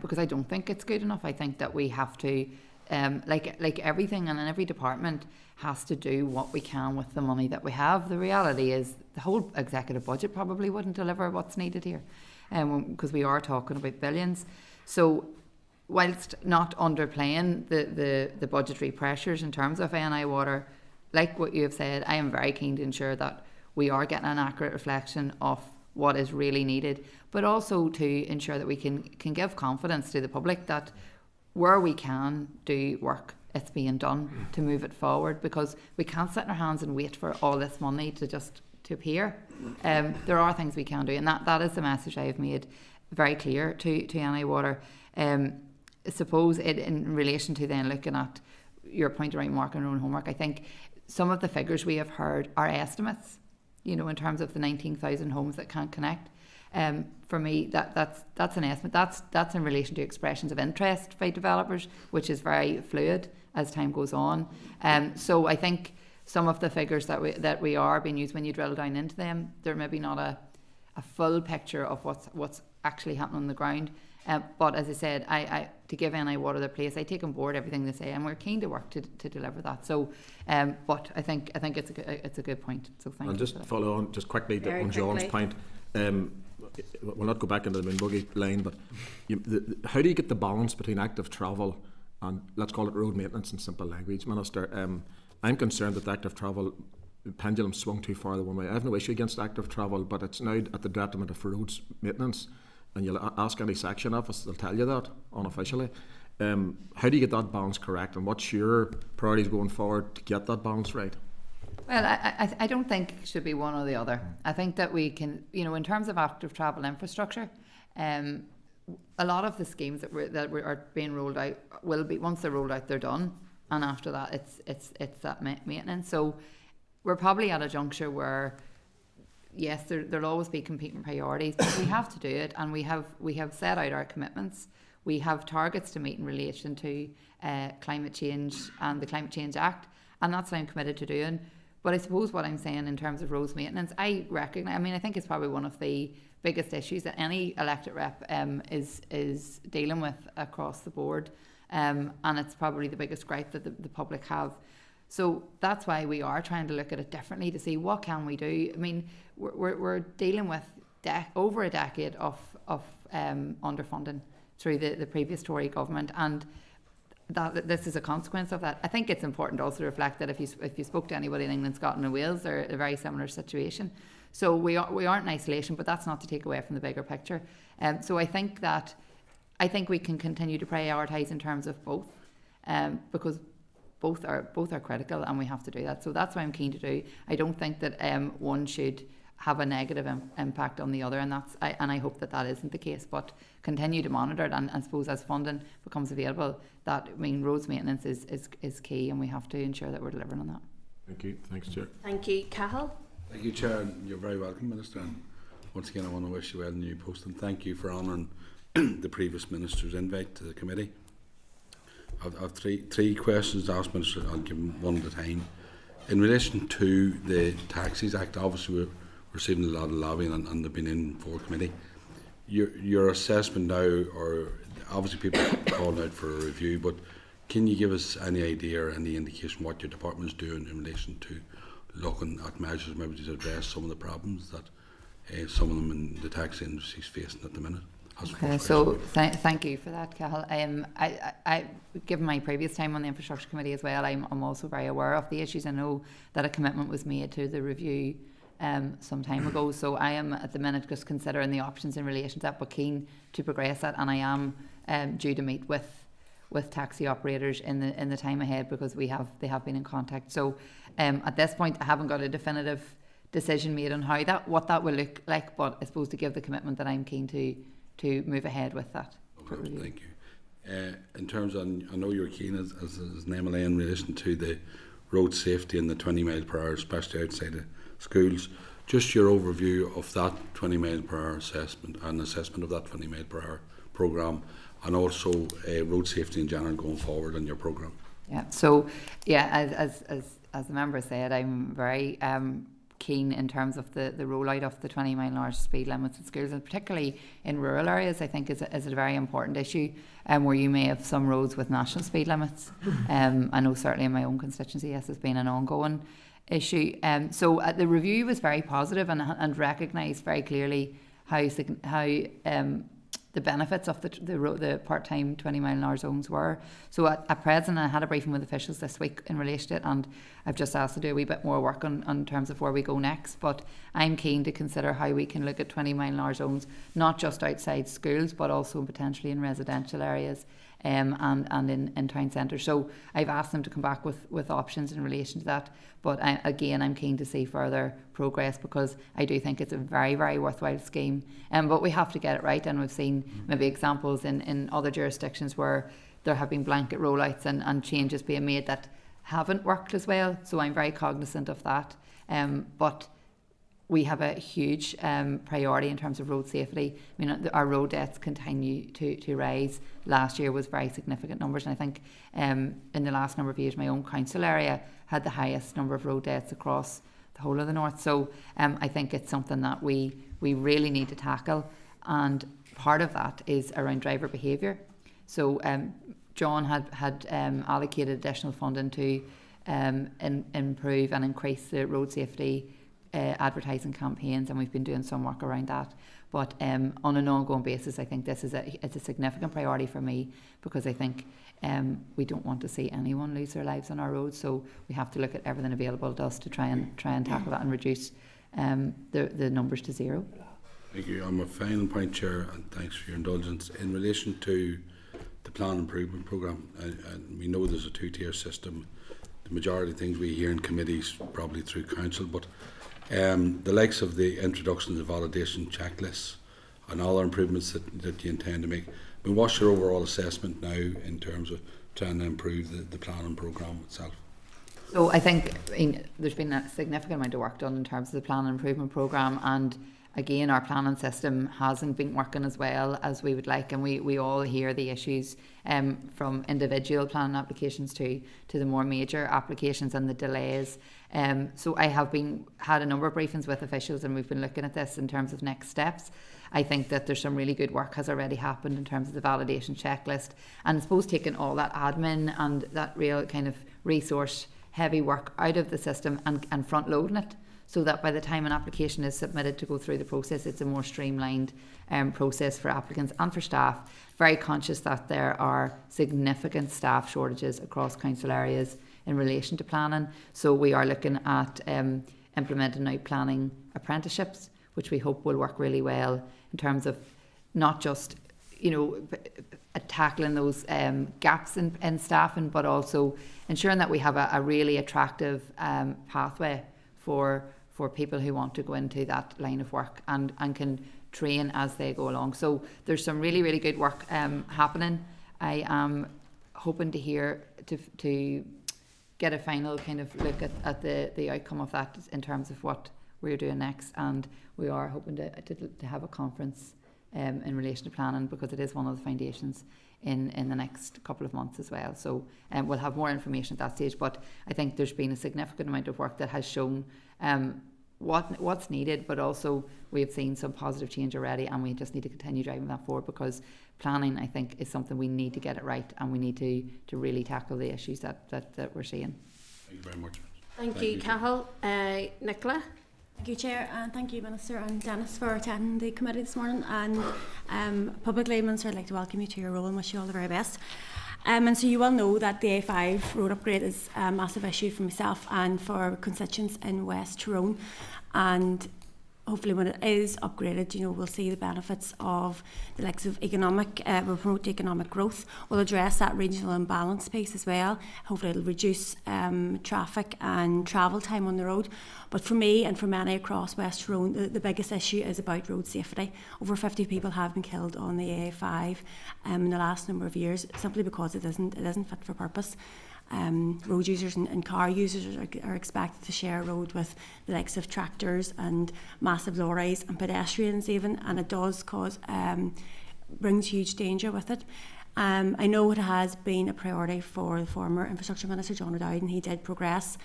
because I don't think it's good enough. I think that we have to, like everything and in every department, has to do what we can with the money that we have. The reality is the whole executive budget probably wouldn't deliver what's needed here, because we are talking about billions. So whilst not underplaying the budgetary pressures in terms of NI Water, like what you have said, I am very keen to ensure that we are getting an accurate reflection of what is really needed, but also to ensure that we can give confidence to the public that where we can do work, it's being done to move it forward, because we can't sit in our hands and wait for all this money to appear. There are things we can do, and that is the message I have made very clear to NI Water. I suppose in relation to then looking at your point around marking our own homework, I think some of the figures we have heard are estimates, in terms of the 19,000 homes that can't connect. For me, that's an estimate. That's in relation to expressions of interest by developers, which is very fluid as time goes on. So I think some of the figures that we are being used, when you drill down into them, they're maybe not a full picture of what's actually happening on the ground. But as I said, I to give NI Water their place, I take on board everything they say, and we're keen to work to deliver that. So, but I think it's a good point. So thank you. And just follow on just quickly on John's point. We'll not go back into the buggy line, but how do you get the balance between active travel and, let's call it, road maintenance in simple language, Minister? I'm concerned that the active travel pendulum swung too far the one way. I have no issue against active travel, but it's now at the detriment of roads maintenance. And you'll ask any section office, they'll tell you that unofficially. How do you get that balance correct, and what's your priorities going forward to get that balance right? Well, I don't think it should be one or the other. I think that we can, in terms of active travel infrastructure, a lot of the schemes that are being rolled out will be, once they're rolled out, they're done, and after that, it's that maintenance. So we're probably at a juncture where, yes, there'll always be competing priorities, but we have to do it, and we have set out our commitments. We have targets to meet in relation to climate change and the Climate Change Act, and that's what I'm committed to doing. But I suppose what I'm saying in terms of roads maintenance, I think it's probably one of the biggest issues that any elected rep is dealing with across the board, and it's probably the biggest gripe that the public have. So that's why we are trying to look at it differently to see what can we do. I mean, we're dealing with over a decade of underfunding through the previous Tory government, and that this is a consequence of that. I think it's important also to reflect that if you spoke to anybody in England, Scotland and Wales, they're in a very similar situation. So we aren't in isolation, but that's not to take away from the bigger picture. So I think we can continue to prioritise in terms of both, because both are critical, and we have to do that. So that's what I'm keen to do. I don't think that one should have a negative impact on the other, and I hope that isn't the case, but continue to monitor it, and I suppose as funding becomes available, roads maintenance is key, and we have to ensure that we're delivering on that. Thank you. Thanks, Chair. Thank you. Cahill? Thank you, Chair, and you're very welcome, Minister. And once again, I want to wish you well in your new post, and thank you for honouring the previous Minister's invite to the committee. I've three questions to ask, Minister. I'll give them one at a time. In relation to the Taxis Act, obviously we're receiving a lot of lobbying, and they've been in for committee. Your assessment now, or obviously people calling out for a review, but can you give us any idea or any indication what your department is doing in relation to looking at measures maybe to address some of the problems that some of them in the taxi industry is facing at the minute? Okay, so thank you for that, Cahill. I given my previous time on the Infrastructure Committee as well, I'm also very aware of the issues. I know that a commitment was made to the review some time ago, so I am at the minute just considering the options in relation to that, but keen to progress that, and I am due to meet with taxi operators in the time ahead, because they have been in contact. So at this point I haven't got a definitive decision made on what that will look like, but I suppose to give the commitment that I'm keen to move ahead with that. Okay, thank you. In terms of, I know you're keen as Emily in relation to the road safety and the 20 mile per hour, especially outside of schools. Just your overview of that 20 mile per hour assessment and assessment of that 20 mile per hour programme, and also road safety in general going forward on your programme. Yeah. So as the member said, I'm very keen in terms of the rollout of the 20 mile an hour speed limits in schools, and particularly in rural areas. I think is a very important issue, where you may have some roads with national speed limits. I know certainly in my own constituency, yes, has been an ongoing issue. So the review was very positive and recognised very clearly how the benefits of the part-time 20 mile an hour zones were. So at present, I had a briefing with officials this week in relation to it, and I've just asked to do a wee bit more work on terms of where we go next. But I'm keen to consider how we can look at 20 mile an hour zones, not just outside schools, but also potentially in residential areas and in town centres. So I've asked them to come back with options in relation to that. But I'm keen to see further progress, because I do think it's a very, very worthwhile scheme. But we have to get it right, and we've seen maybe examples in other jurisdictions where there have been blanket rollouts and changes being made that haven't worked as well. So I'm very cognizant of that. But we have a huge priority in terms of road safety. I mean, our road deaths continue to rise. Last year was very significant numbers, and I think in the last number of years, my own council area had the highest number of road deaths across the whole of the north. So I think it's something that we really need to tackle, and part of that is around driver behaviour. So John had allocated additional funding to improve and increase the road safety advertising campaigns, and we've been doing some work around that. But on an ongoing basis, I think this is it's a significant priority for me, because I think we don't want to see anyone lose their lives on our roads. So we have to look at everything available to us to try and tackle that and reduce the numbers to zero. Thank you. On my final point, Chair, and thanks for your indulgence, in relation to the Plan Improvement Programme, and we know there's a two-tier system. the majority of things we hear in committees, probably through council, but the likes of the introduction of the validation checklists and other improvements that you intend to make. I mean, what's your overall assessment now in terms of trying to improve the planning programme itself? So I think there's been a significant amount of work done in terms of the planning improvement programme, and again our planning system hasn't been working as well as we would like, and we all hear the issues from individual planning applications to the more major applications and the delays. So I have had a number of briefings with officials, and we've been looking at this in terms of next steps. I think that there's some really good work has already happened in terms of the validation checklist, and I suppose taking all that admin and that real kind of resource heavy work out of the system and front loading it, so that by the time an application is submitted to go through the process, it's a more streamlined process for applicants and for staff. Very conscious that there are significant staff shortages across council areas in relation to planning, so we are looking at implementing now planning apprenticeships, which we hope will work really well in terms of not just tackling those gaps in staffing, but also ensuring that we have a really attractive pathway for people who want to go into that line of work and can train as they go along. So there's some really, really good work happening. I am hoping to hear to get a final kind of look at the outcome of that in terms of what we're doing next, and we are hoping to have a conference in relation to planning, because it is one of the foundations in the next couple of months as well. So we'll have more information at that stage, but I think there's been a significant amount of work that has shown what's needed, but also we've seen some positive change already, and we just need to continue driving that forward, because planning, I think, is something we need to get it right, and we need to really tackle the issues that we're seeing. Thank you very much. Thank you, Cathal. Nicola? Thank you, Chair, and thank you, Minister and Dennis, for attending the committee this morning. And publicly, Minister, I'd like to welcome you to your role and wish you all the very best. And so you will know that the A5 road upgrade is a massive issue for myself and for constituents in West Tyrone. And hopefully when it is upgraded, we'll see the benefits of the likes of will promote economic growth. We'll address that regional imbalance piece as well. Hopefully it'll reduce traffic and travel time on the road. But for me and for many across West Tyrone, the biggest issue is about road safety. Over 50 people have been killed on the A5 in the last number of years, simply because it isn't fit for purpose. Road users and car users are expected to share a road with the likes of tractors and massive lorries and pedestrians even, and it does brings huge danger with it. I know it has been a priority for the former Infrastructure Minister John O'Dowd, and he did progress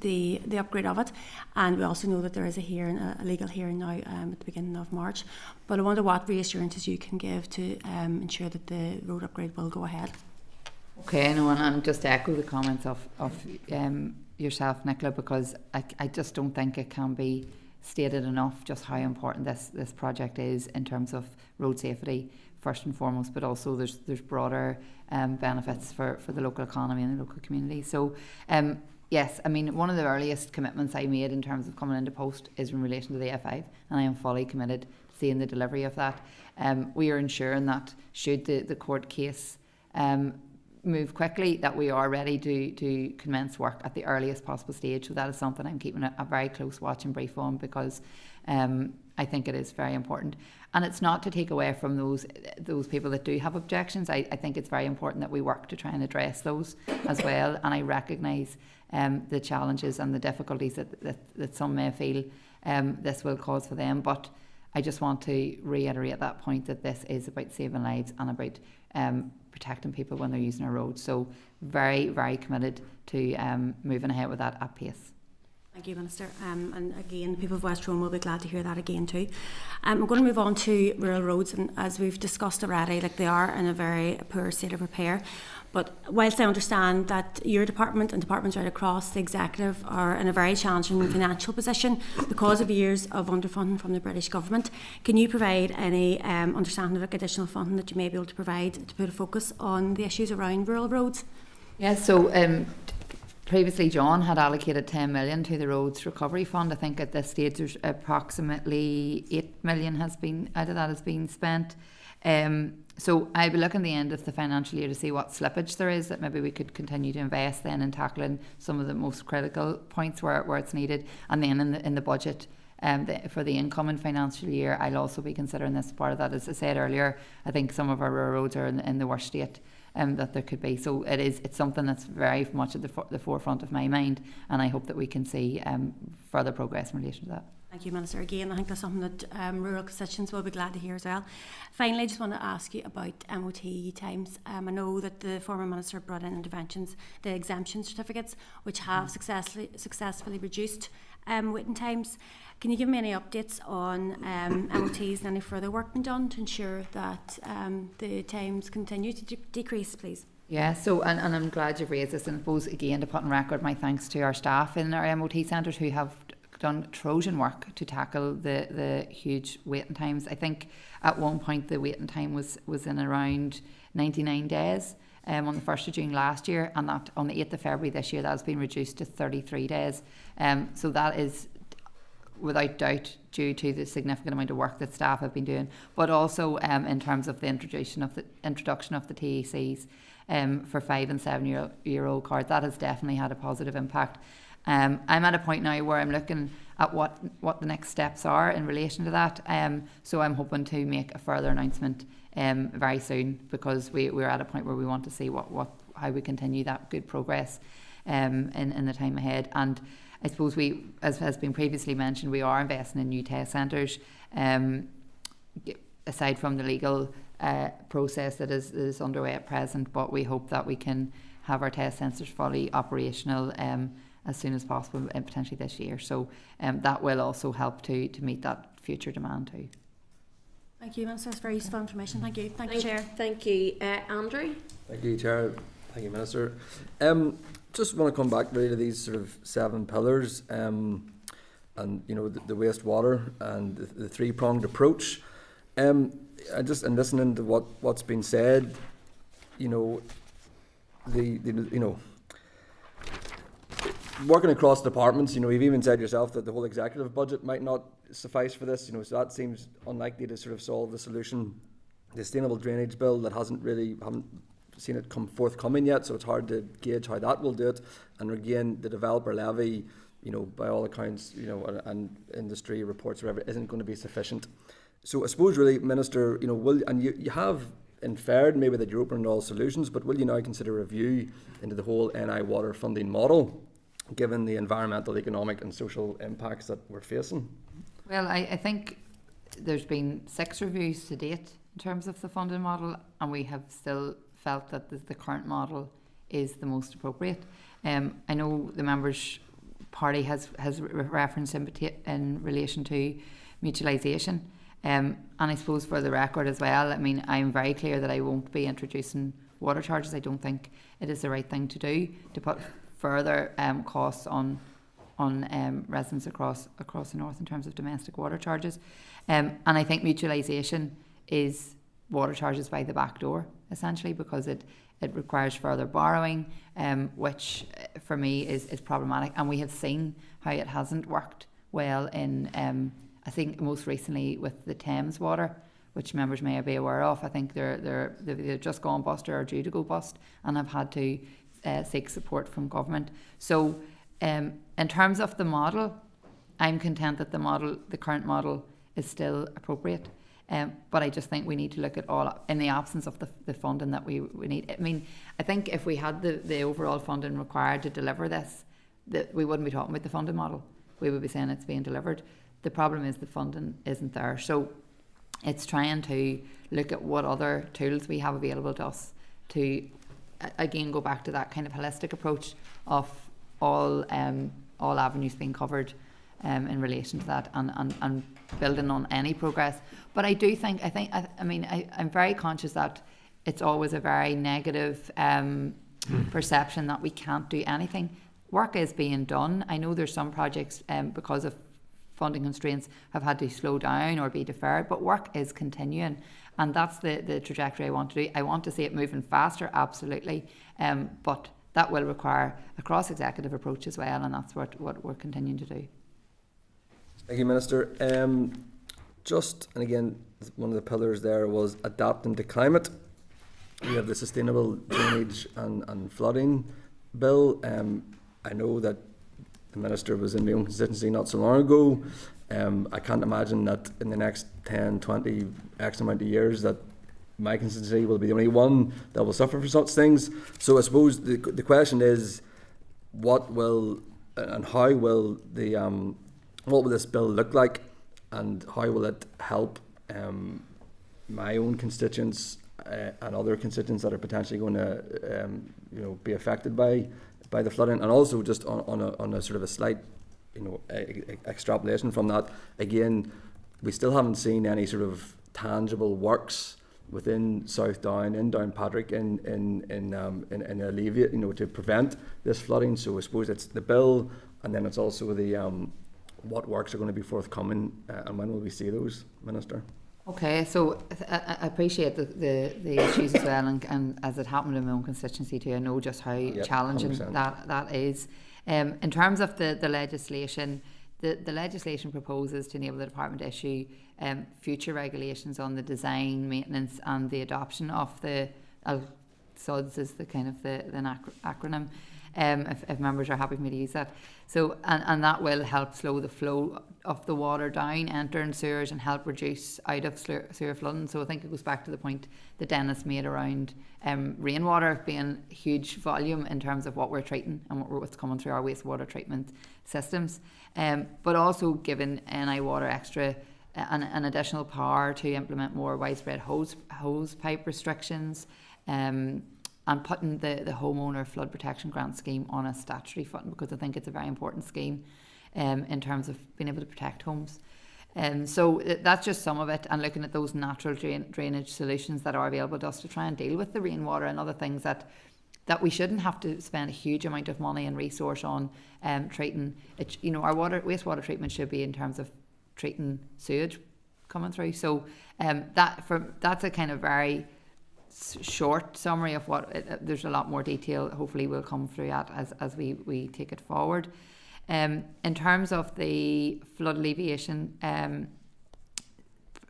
the upgrade of it, and we also know that there is a legal hearing now at the beginning of March. But I wonder what reassurances you can give to ensure that the road upgrade will go ahead. Okay, and just to echo the comments of yourself, Nicola, because I just don't think it can be stated enough just how important this project is in terms of road safety first and foremost, but also there's broader benefits for the local economy and the local community. So yes, I mean, one of the earliest commitments I made in terms of coming into post is in relation to the A5, and I am fully committed to seeing the delivery of that. We are ensuring that should the court case move quickly, that we are ready to commence work at the earliest possible stage. So that is something I'm keeping a very close watch and brief on, because I think it is very important. And it's not to take away from those people that do have objections. I think it's very important that we work to try and address those as well. And I recognise the challenges and the difficulties that some may feel this will cause for them. But I just want to reiterate that point, that this is about saving lives and about protecting people when they're using our roads. So very, very committed to moving ahead with that at pace. Thank you, Minister. And again, the people of West Tyrone will be glad to hear that again too. We're going to move on to rural roads, and as we've discussed already, they are in a very poor state of repair. But whilst I understand that your department and departments right across the executive are in a very challenging financial position because of years of underfunding from the British government, can you provide any understanding of additional funding that you may be able to provide to put a focus on the issues around rural roads? Yes, so previously John had allocated 10 million to the Roads Recovery Fund. I think at this stage there's approximately 8 million out of that has been spent. So I'll be looking at the end of the financial year to see what slippage there is that maybe we could continue to invest then in tackling some of the most critical points where it's needed. And then in the budget for the incoming financial year, I'll also be considering this part of that. As I said earlier, I think some of our roads are in the worst state that there could be. So it's something that's very much at the forefront of my mind, and I hope that we can see further progress in relation to that. Thank you, Minister. Again, I think that's something that rural constituents will be glad to hear as well. Finally, I just want to ask you about MOT times. I know that the former Minister brought in interventions, the exemption certificates, which have successfully reduced waiting times. Can you give me any updates on MOTs and any further work being done to ensure that the times continue to decrease, please? Yeah, so and I'm glad you've raised this, and I suppose again to put on record my thanks to our staff in our MOT centres who have done Trojan work to tackle the huge waiting times. I think at one point the waiting time was in around 99 days on the 1st of June last year, and that on the 8th of February this year that has been reduced to 33 days. So that is without doubt due to the significant amount of work that staff have been doing, but also in terms of the introduction of the TACs for 5 and 7 year old cards. That has definitely had a positive impact. I'm at a point now where I'm looking at what the next steps are in relation to that. So I'm hoping to make a further announcement very soon, because we're at a point where we want to see how we continue that good progress in the time ahead. And I suppose we, as has been previously mentioned, we are investing in new test centres. Aside from the legal process that is underway at present, but we hope that we can have our test centres fully operational as soon as possible, and potentially this year. So that will also help to meet that future demand too. Thank you, Minister. That's very useful information. Thank you. Thank you, Chair. Thank you, Andrew. Thank you, Chair. Thank you, Minister. Just want to come back really to these sort of 7 pillars, and you know the wastewater and the 3-pronged approach. And listening to what's been said, you know, working across departments, you know, you've even said yourself that the whole executive budget might not suffice for this, you know, so that seems unlikely to sort of solve the solution. The sustainable drainage bill that haven't seen it come forthcoming yet, so it's hard to gauge how that will do it. And again, the developer levy, you know, by all accounts, you know, and industry reports or whatever, isn't going to be sufficient. So I suppose really, Minister, you know, you have inferred maybe that you're open to all solutions, but will you now consider a review into the whole NI water funding model, given the environmental, economic and social impacts that we're facing? Well, I think there's been 6 reviews to date in terms of the funding model, and we have still felt that the current model is the most appropriate. I know the members' party has reference in relation to mutualisation, and I suppose for the record as well, I mean, I'm very clear that I won't be introducing water charges. I don't think it is the right thing to do, to put further costs on residents across the north in terms of domestic water charges, and I think mutualisation is water charges by the back door, essentially, because it requires further borrowing, which for me is problematic, and we have seen how it hasn't worked well in I think most recently with the Thames water, which members may be aware of. I think they've just gone bust or are due to go bust and have had to seek support from government. So in terms of the model, I'm content that the current model is still appropriate. But I just think we need to look at all, in the absence of the funding that we need. I mean, I think if we had the overall funding required to deliver this, that we wouldn't be talking about the funding model. We would be saying it's being delivered. The problem is the funding isn't there. So it's trying to look at what other tools we have available to us to, again, go back to that kind of holistic approach of all avenues being covered in relation to that, and building on any progress. But I think I'm very conscious that it's always a very negative perception that we can't do anything. Work is being done. I know there's some projects because of funding constraints have had to slow down or be deferred, but work is continuing, and that's the trajectory I want to do. I want to see it moving faster, absolutely, but that will require a cross-executive approach as well, and that's what we're continuing to do. Thank you, Minister. And again, one of the pillars there was adapting to climate. We have the Sustainable Drainage and Flooding Bill. I know that the Minister was in my own constituency not so long ago. I can't imagine that in the next 10, 20, X amount of years that my constituency will be the only one that will suffer for such things. So I suppose the question is, what will and how will what will this bill look like, and how will it help my own constituents and other constituents that are potentially going to be affected by the flooding, and also just on a sort of a slight extrapolation from that. Again, we still haven't seen any sort of tangible works within South Down, in Downpatrick, in alleviate, to prevent this flooding. So I suppose it's the bill, and then it's also the what works are going to be forthcoming, and when will we see those, Minister? Okay, so I appreciate the issues as well, and as it happened in my own constituency too, I know just how challenging 100%. that is. In terms of the legislation, the legislation proposes to enable the department to issue future regulations on the design, maintenance and the adoption of the SUDS is the kind of the acronym, if members are happy for me to use that. So, and that will help slow the flow of the water down, entering sewers, and help reduce out of sewer flooding. So I think it goes back to the point that Dennis made around rainwater being huge volume in terms of what we're treating and what's coming through our wastewater treatment systems. But also giving NI Water extra an additional power to implement more widespread hose pipe restrictions, and putting the homeowner flood protection grant scheme on a statutory footing, because I think it's a very important scheme in terms of being able to protect homes. So that's just some of it, and looking at those natural drainage solutions that are available to us to try and deal with the rainwater and other things that we shouldn't have to spend a huge amount of money and resource on treating. Our wastewater treatment should be in terms of treating sewage coming through. So that's a kind of very short summary of what there's a lot more detail hopefully will come through as we take it forward. In terms of the flood alleviation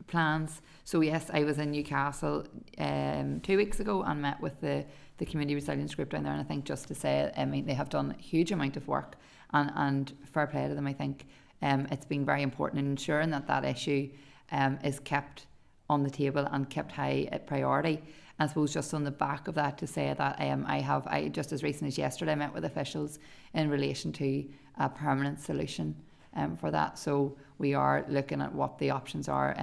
plans, so yes, I was in Newcastle 2 weeks ago and met with the community resilience group down there, and I think just to say, I mean, they have done a huge amount of work, and fair play to them. I think it's been very important in ensuring that issue is kept on the table and kept high at priority. I suppose just on the back of that to say that I just as recent as yesterday met with officials in relation to a permanent solution for that. So we are looking at what the options are,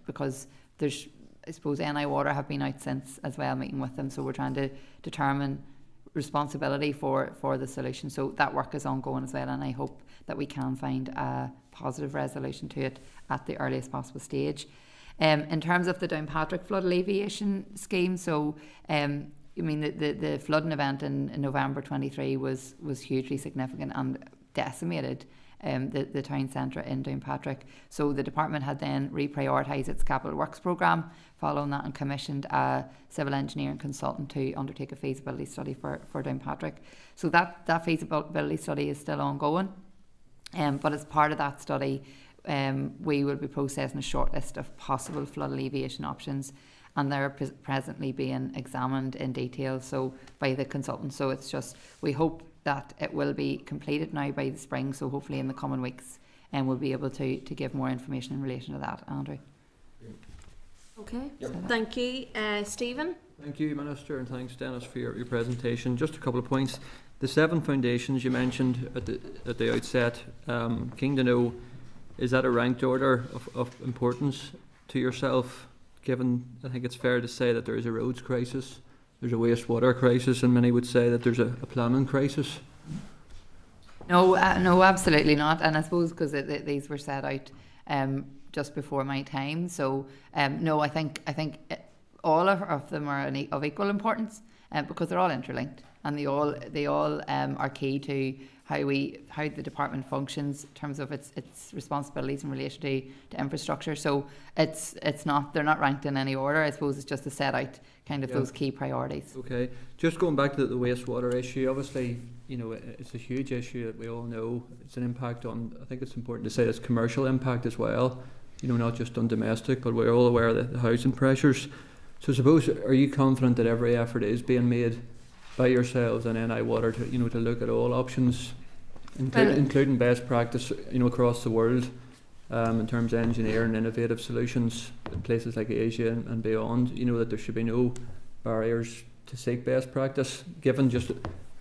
because there's, I suppose, NI Water have been out since as well, meeting with them. So we're trying to determine responsibility for the solution. So that work is ongoing as well, and I hope that we can find a positive resolution to it at the earliest possible stage. In terms of the Downpatrick flood alleviation scheme, so the flooding event in November 23 was hugely significant and decimated the town centre in Downpatrick. So the department had then reprioritised its capital works programme following that, and commissioned a civil engineering consultant to undertake a feasibility study for Downpatrick. So that feasibility study is still ongoing, but as part of that study, we will be processing a short list of possible flood alleviation options, and they're presently being examined in detail by the consultant. So it's just, we hope that it will be completed now by the spring, so hopefully in the coming weeks, and we'll be able to give more information in relation to that. Andrew. Okay, thank you. Stephen? Thank you, Minister, and thanks, Dennis, for your presentation. Just a couple of points. The 7 foundations you mentioned at the outset, keen to know, is that a ranked order of importance to yourself, given I think it's fair to say that there is a roads crisis, there's a wastewater crisis, and many would say that there's a planning crisis? No, absolutely not. And I suppose because these were set out just before my time, so no, I think all of them are of equal importance, because they're all interlinked, and they all are key to how the department functions in terms of its responsibilities in relation to infrastructure. So they're not ranked in any order. I suppose it's just to set out kind of those key priorities. Okay, just going back to the wastewater issue, obviously, it's a huge issue that we all know. It's an impact on, I think it's important to say, it's commercial impact as well. not just on domestic, but we're all aware of the housing pressures. So I suppose, are you confident that every effort is being made by yourselves and NI Water to, to look at all options, including best practice, across the world, in terms of engineering innovative solutions in places like Asia and beyond, that there should be no barriers to seek best practice, given just,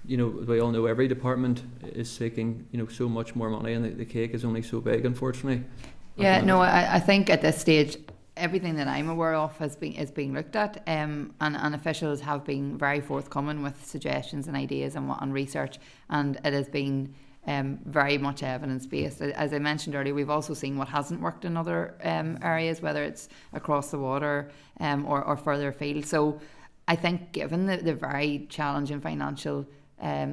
we all know every department is seeking, so much more money, and the cake is only so big, unfortunately. Yeah, no, I think at this stage, everything that I'm aware of is being looked at, and officials have been very forthcoming with suggestions and ideas and research, and it has been very much evidence-based. As I mentioned earlier, we've also seen what hasn't worked in other areas, whether it's across the water or further afield. So I think given the very challenging financial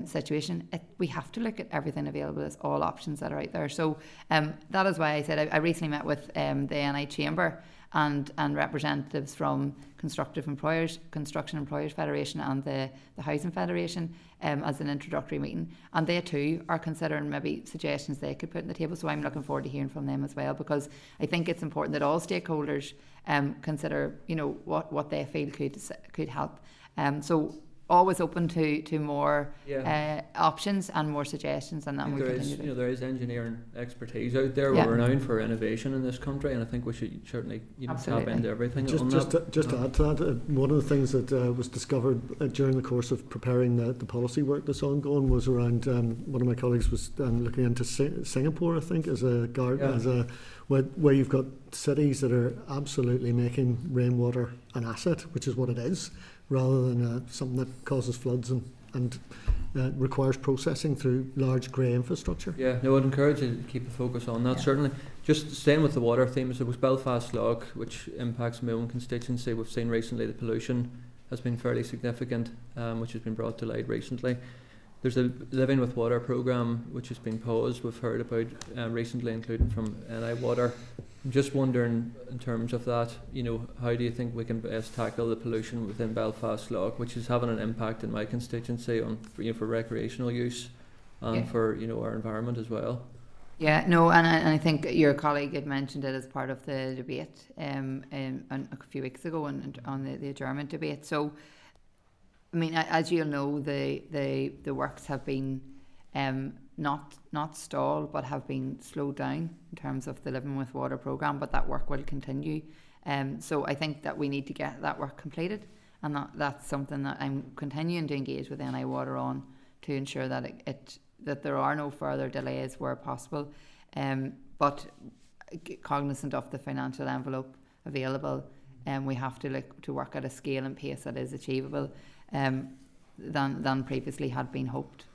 situation, we have to look at everything available as all options that are out there. So that is why I said I recently met with the NI Chamber and representatives from Construction Employers Federation and the Housing Federation as an introductory meeting, and they too are considering maybe suggestions they could put on the table. So I'm looking forward to hearing from them as well, because I think it's important that all stakeholders consider what they feel could help. So always open to more options and more suggestions, and that we continue. There is engineering expertise out there. We're renowned for innovation in this country, and I think we should certainly tap into everything. Just to add to that, one of the things that was discovered during the course of preparing the policy work that's ongoing was around one of my colleagues was looking into Singapore, I think, as where you've got cities that are absolutely making rainwater an asset, which is what it is, rather than something that causes floods and requires processing through large grey infrastructure. Yeah, no, I'd encourage you to keep a focus on that, certainly. Just staying with the water theme, so it was Belfast Lough, which impacts my own constituency. We've seen recently the pollution has been fairly significant, which has been brought to light recently. There's a Living with Water programme which has been paused, we've heard about recently, including from NI Water. I'm just wondering, in terms of that, how do you think we can best tackle the pollution within Belfast Lough, which is having an impact in my constituency on for recreational use and for our environment as well? Yeah, no, and I think your colleague had mentioned it as part of the debate a few weeks ago on the adjournment debate. So, I mean, as you'll know, the works have been not stalled, but have been slowed down in terms of the Living with Water programme, but that work will continue. So I think that we need to get that work completed, and that's something that I'm continuing to engage with NI Water on to ensure that that there are no further delays where possible. But cognizant of the financial envelope available, we have to look to work at a scale and pace that is achievable than previously had been hoped.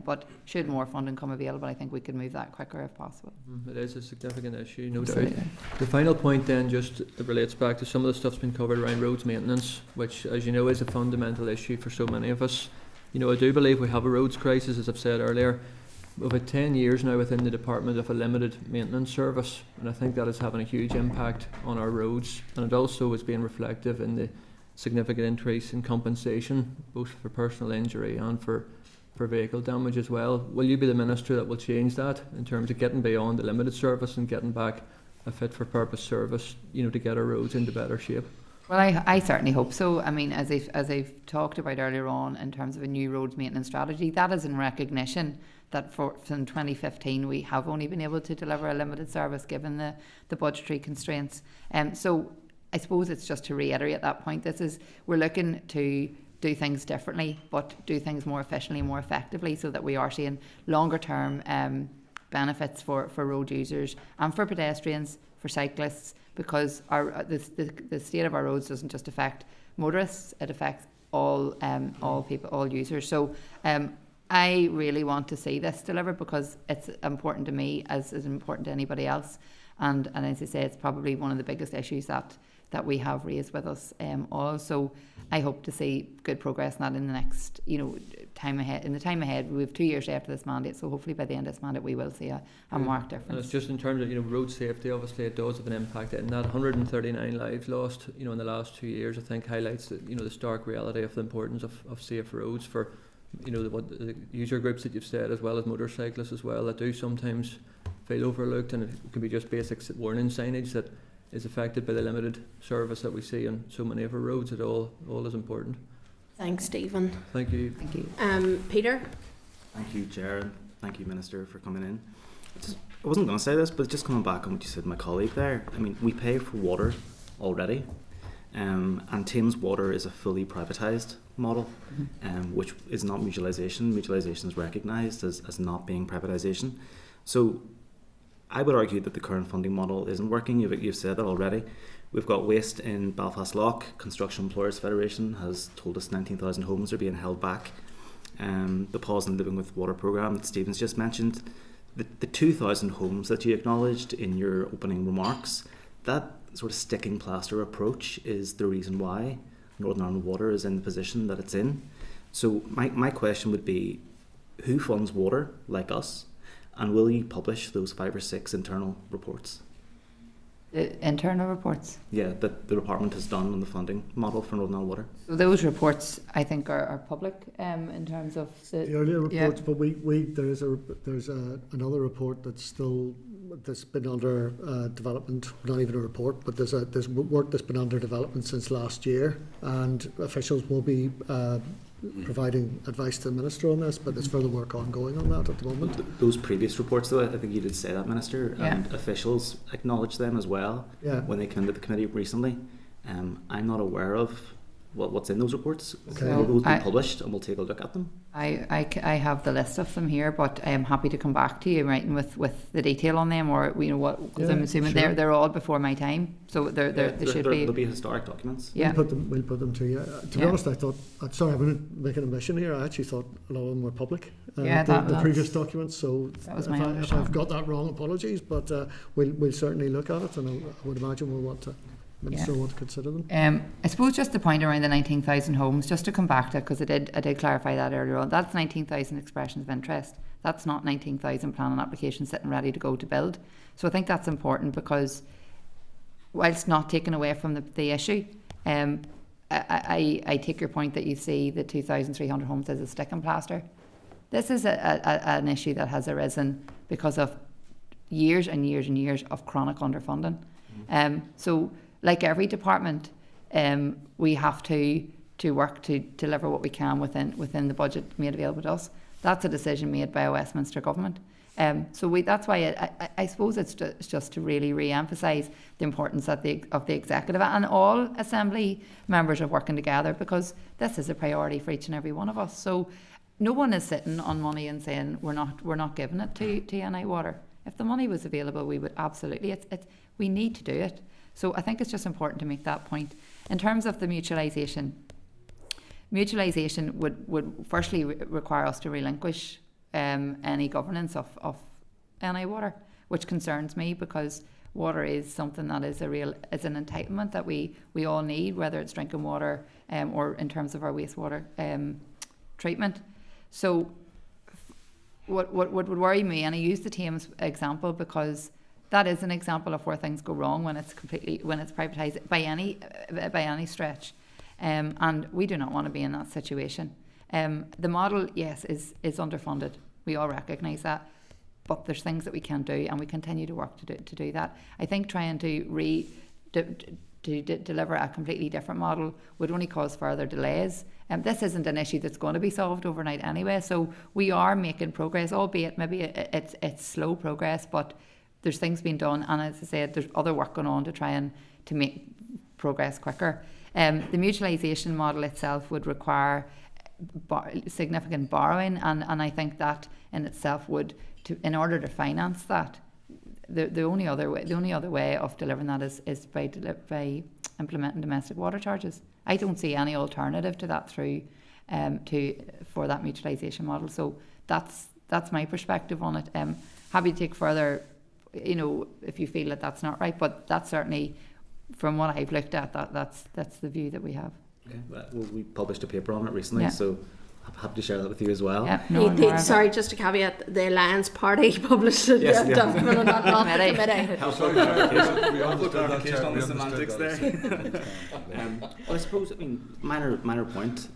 But should more funding come available, I think we could move that quicker if possible. It is a significant issue, no doubt. The final point then just relates back to some of the stuff's been covered around roads maintenance, which, as you know, is a fundamental issue for so many of us. I do believe we have a roads crisis, as I've said earlier. We've had 10 years now within the department of a limited maintenance service, and I think that is having a huge impact on our roads, and it also is being reflective in the significant increase in compensation, both for personal injury and for vehicle damage as well. Will you be the minister that will change that in terms of getting beyond the limited service and getting back a fit for purpose service, to get our roads into better shape? Well, I certainly hope so. I mean, as I've talked about earlier on in terms of a new roads maintenance strategy, that is in recognition that from 2015 we have only been able to deliver a limited service given the budgetary constraints. So I suppose it's just to reiterate that point. We're looking to do things differently, but do things more efficiently, more effectively, so that we are seeing longer term benefits for road users and for pedestrians, for cyclists, because the state of our roads doesn't just affect motorists, it affects all people, all users. So I really want to see this delivered because it's important to me as important to anybody else, and as I say, it's probably one of the biggest issues that we have raised with us all. So I hope to see good progress in that in the next time ahead. In the time ahead, we have 2 years after this mandate, so hopefully by the end of this mandate we will see a marked difference. And it's just in terms of road safety, obviously it does have an impact, and that 139 lives lost in the last 2 years I think highlights the stark reality of the importance of safe roads for the user groups that you've said, as well as motorcyclists as well, that do sometimes feel overlooked, and it could be just basic warning signage that is affected by the limited service that we see on so many of our roads. It all is important. Thanks, Stephen. Thank you. Thank you. Peter? Thank you, Chair, and thank you, Minister, for coming in. I wasn't going to say this, but just coming back on what you said, my colleague there. I mean, we pay for water already, and Thames Water is a fully privatised model, which is not mutualisation. Mutualisation is recognised as not being privatisation. So I would argue that the current funding model isn't working. You've said that already. We've got waste in Belfast Lough. Construction Employers Federation has told us 19,000 homes are being held back. The Pause and Living with Water programme that Stephen's just mentioned, the 2,000 homes that you acknowledged in your opening remarks, that sort of sticking plaster approach is the reason why Northern Ireland Water is in the position that it's in. So my question would be, who funds water like us, and will you publish those 5 or 6 internal reports? Internal reports? Yeah, that the department has done on the funding model for Northern Ireland Water. So those reports, I think, are public in terms of the earlier reports. But there's another report that's been under development. Not even a report, but there's work that's been under development since last year, and officials will be providing advice to the Minister on this, but there's further work ongoing on that at the moment. Those previous reports, though, I think you did say that, Minister, and officials acknowledged them as well when they came to the committee recently. I'm not aware of what's in those reports. Okay. Will those be published, and we'll take a look at them? I have the list of them here, but I am happy to come back to you writing with the detail on them, or because I'm assuming they're all before my time, so they should be. There'll be historic documents. Yeah, we'll put them to you. To be honest, I thought. Sorry, I'm going to make an admission here. I actually thought a lot of them were public. The previous documents. So if I've got that wrong, apologies. But we'll certainly look at it, and I would imagine we'll want to. Minister want to consider them. I suppose just the point around the 19,000 homes, just to come back to it, because I did clarify that earlier on. That's 19,000 expressions of interest. That's not 19,000 planning applications sitting ready to go to build. So I think that's important, because whilst not taking away from the issue, I take your point that you see the 2,300 homes as a stick and plaster. This is an issue that has arisen because of years and years and years of chronic underfunding. So like every department, we have to work to deliver what we can within the budget made available to us. That's a decision made by a Westminster government. That's why I suppose it's just to really re-emphasise the importance of the executive and all assembly members of working together, because this is a priority for each and every one of us. So no one is sitting on money and saying we're not giving it to NI Water. If the money was available, we would absolutely. We need to do it. So I think it's just important to make that point. In terms of the mutualisation would firstly require us to relinquish any governance of NI Water, which concerns me, because water is something that is an entitlement that we all need, whether it's drinking water or in terms of our wastewater treatment. So what would worry me, and I use the Thames example because that is an example of where things go wrong when it's privatised by any stretch, and we do not want to be in that situation. The model, yes, is underfunded. We all recognise that, but there's things that we can do, and we continue to work to do that. I think trying to deliver a completely different model would only cause further delays. This isn't an issue that's going to be solved overnight anyway, so we are making progress, albeit maybe it's slow progress, but there's things being done, and as I said, there's other work going on to try and to make progress quicker. The mutualisation model itself would require significant borrowing, and I think that in itself would, in order to finance that, the only other way of delivering that is by implementing domestic water charges. I don't see any alternative to that for that mutualisation model. So that's my perspective on it. Happy to take further, if you feel that that's not right, but that's certainly, from what I've looked at, that's the view that we have. Okay. Well, we published a paper on it recently, so I'm happy to share that with you as well. Yeah, sorry, just a caveat, the Alliance Party published a document on that, not the committee. Helpful clarification on the semantics there. Well, I suppose, minor point,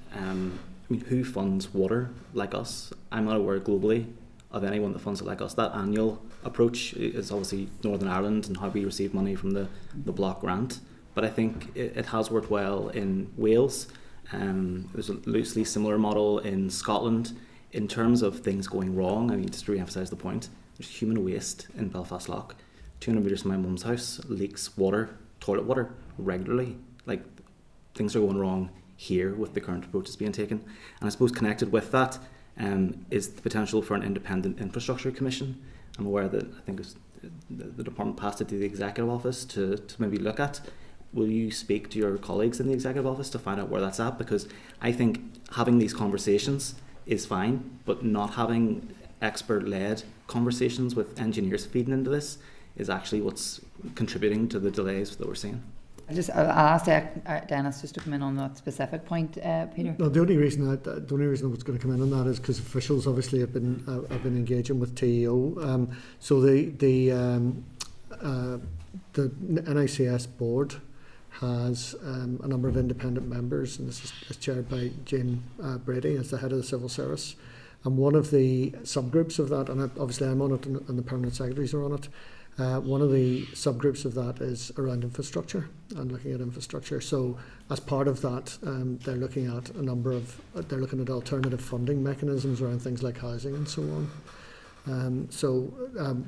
who funds water like us? I'm not aware globally of anyone that funds it like us. That annual approach is obviously Northern Ireland and how we receive money from the block grant. But I think it has worked well in Wales. There's a loosely similar model in Scotland. In terms of things going wrong, I mean, just to re-emphasise the point, there's human waste in Belfast Lough. 200 metres from my mum's house leaks water, toilet water, regularly. Like, things are going wrong here with the current approaches being taken. And I suppose connected with that is the potential for an independent infrastructure commission. I'm aware that I think the department passed it to the executive office to maybe look at. Will you speak to your colleagues in the executive office to find out where that's at? Because I think having these conversations is fine, but not having expert-led conversations with engineers feeding into this is actually what's contributing to the delays that we're seeing. I'll ask Dennis just to come in on that specific point, Peter. No, the only reason I was going to come in on that is because officials obviously have been engaging with TEO. So the NICS board has a number of independent members, and this is chaired by Jane Brady as the head of the civil service. And one of the subgroups of that, and obviously I'm on it and the permanent secretaries are on it, one of the subgroups of that is around infrastructure and looking at infrastructure. So as part of that, they're looking at alternative funding mechanisms around things like housing and so on.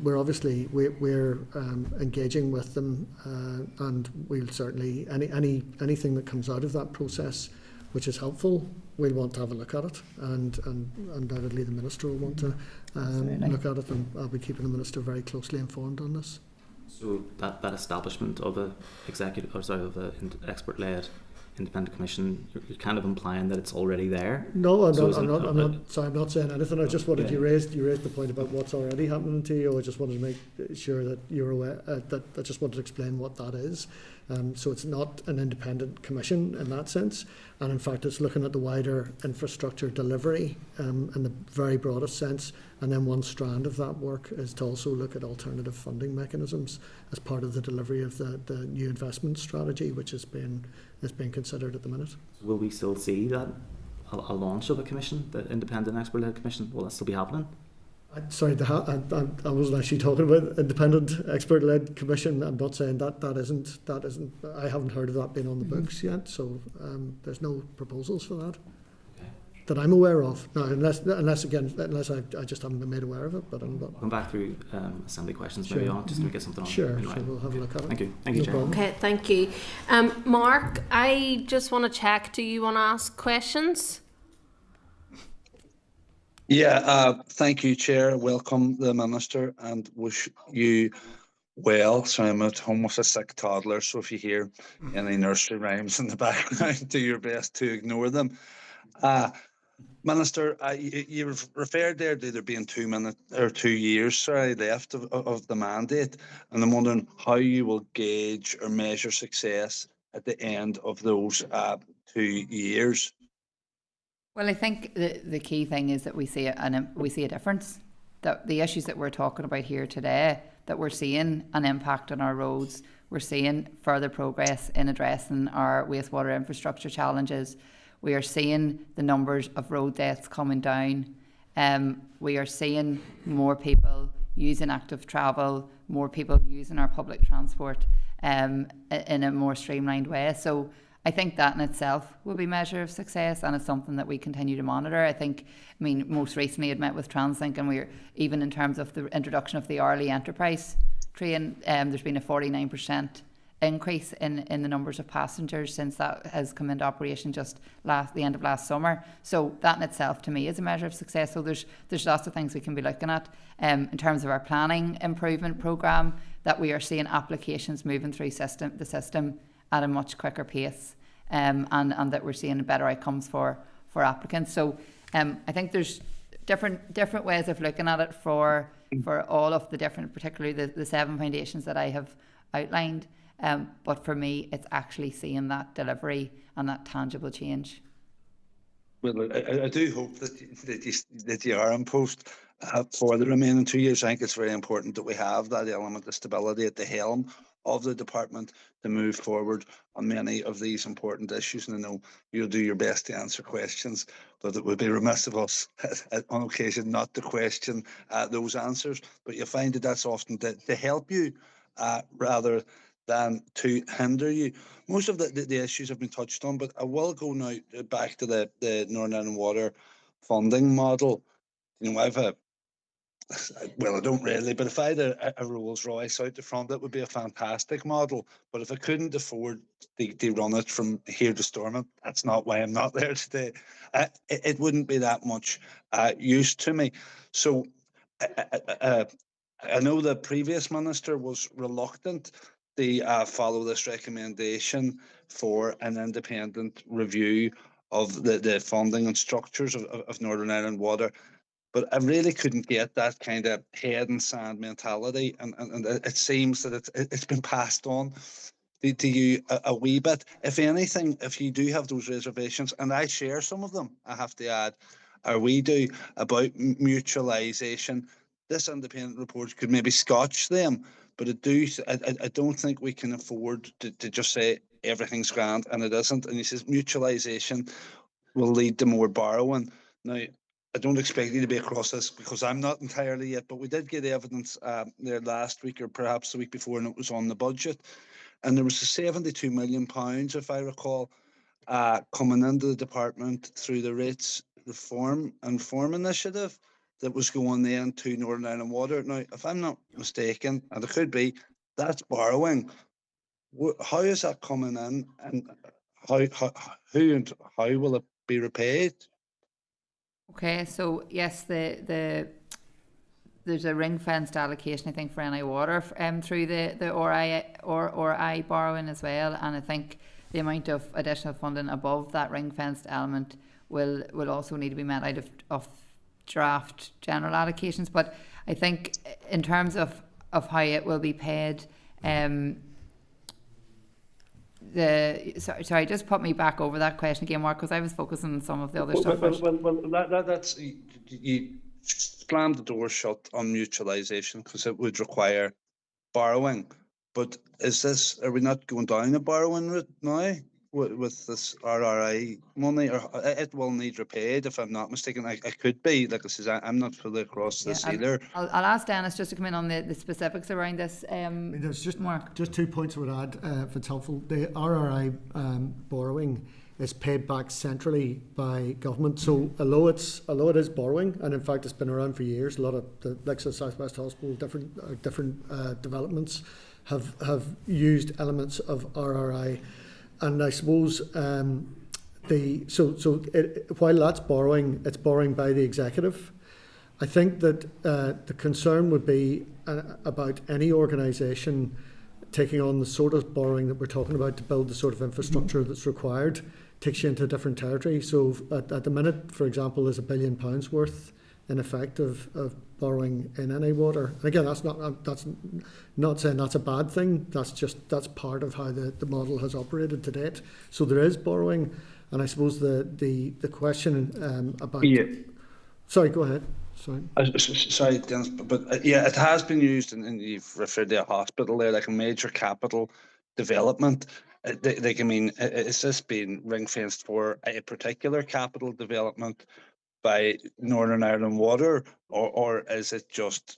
We're obviously we're engaging with them, and we'll certainly anything that comes out of that process, which is helpful, we'll want to have a look at it, and undoubtedly the Minister will want to look at it, and I'll be keeping the Minister very closely informed on this. So that establishment of a expert-led independent commission, you're kind of implying that it's already there. No, I'm not saying anything. I just wanted you raised the point about what's already happening to you. I just wanted to make sure that you're aware. That I just wanted to explain what that is. So it's not an independent commission in that sense, and in fact it's looking at the wider infrastructure delivery in the very broadest sense, and then one strand of that work is to also look at alternative funding mechanisms as part of the delivery of the new investment strategy, which is being considered at the minute. Will we still see that a launch of a commission, the independent expert-led commission? Will that still be happening? Sorry, I wasn't actually talking about independent expert-led commission. I'm not saying that isn't. I haven't heard of that being on the books yet. So there's no proposals for that that I'm aware of. No, unless I just haven't been made aware of it. But I'm not. Come back through assembly questions maybe on just to get something on. Sure, we'll have a look at it. Thank you, Chair. Okay, thank you, Mark. I just want to check. Do you want to ask questions? Yeah, thank you, Chair. Welcome the Minister and wish you well. So I'm at home with a sick toddler, so if you hear any nursery rhymes in the background, do your best to ignore them. Minister, you referred there to there being 2 years left of the mandate, and I'm wondering how you will gauge or measure success at the end of those 2 years. Well, I think the key thing is that we see a difference. That the issues that we're talking about here today, that we're seeing an impact on our roads, we're seeing further progress in addressing our wastewater infrastructure challenges. We are seeing the numbers of road deaths coming down. We are seeing more people using active travel, more people using our public transport in a more streamlined way. So I think that in itself will be a measure of success, and it's something that we continue to monitor. Most recently I'd met with TransLink, and we're even in terms of the introduction of the hourly enterprise train, there's been a 49% increase in the numbers of passengers since that has come into operation just the end of last summer. So that in itself to me is a measure of success. So there's lots of things we can be looking at in terms of our planning improvement programme, that we are seeing applications moving through the system at a much quicker pace, and that we're seeing better outcomes for applicants. So I think there's different ways of looking at it for all of the different, particularly the 7 foundations that I have outlined. But for me, it's actually seeing that delivery and that tangible change. Well, I do hope that you are on post for the remaining 2 years. I think it's very important that we have that element of stability at the helm of the department to move forward on many of these important issues. And I know you'll do your best to answer questions, but it would be remiss of us on occasion not to question those answers. But you find that that's often to help you rather than to hinder you. Most of the issues have been touched on, but I will go now back to the Northern Ireland Water funding model. You know, I don't really, but if I had a Rolls Royce out the front, that would be a fantastic model. But if I couldn't afford to run it from here to Stormont, that's not why I'm not there today. It wouldn't be that much use to me. So I know the previous minister was reluctant to follow this recommendation for an independent review of the funding and structures of Northern Ireland Water. But I really couldn't get that kind of head and sand mentality, and it seems that it's been passed on to you a wee bit. If anything, if you do have those reservations, and I share some of them, I have to add, or we do, about mutualisation, this independent report could maybe scotch them, but I don't think we can afford to just say everything's grand, and it isn't. And he says mutualisation will lead to more borrowing. Now, I don't expect you to be across this because I'm not entirely yet, but we did get evidence there last week or perhaps the week before, and it was on the budget. And there was a £72 million, if I recall, coming into the department through the rates reform initiative that was going then to Northern Ireland Water. Now, if I'm not mistaken, and it could be, that's borrowing. How is that coming in, and who and how will it be repaid? Okay, so yes, there's a ring-fenced allocation, I think, for NI Water through the RI borrowing as well, and I think the amount of additional funding above that ring-fenced element will also need to be met out of draft general allocations. But I think in terms of how it will be paid, sorry, just put me back over that question again, Mark, because I was focusing on some of the other stuff. That's you slammed the door shut on mutualisation because it would require borrowing. But are we not going down a borrowing route now with this RRI money, or it will need repaid? If I'm not mistaken, I could be. Like I says, I'm not fully across this either. I'll ask Dennis just to come in on the specifics around this. There's Mark. Just 2 points I would add, if it's helpful. The RRI borrowing is paid back centrally by government. So although it is borrowing, and in fact it's been around for years, a lot of the likes of South West Hospital, different developments have used elements of RRI. And I suppose while that's borrowing, it's borrowing by the executive. I think that the concern would be about any organisation taking on the sort of borrowing that we're talking about to build the sort of infrastructure that's required, takes you into a different territory. So at the minute, for example, there's £1 billion worth in effect of borrowing in NI Water. And again, that's not saying that's a bad thing. That's part of how the model has operated to date. So there is borrowing, and I suppose the question about. Yeah. Sorry, go ahead. Sorry, Dennis, but yeah, it has been used, and you've referred to a hospital there, like a major capital development. Like, I mean, is this being ring-fenced for a particular capital development by Northern Ireland Water, or is it just,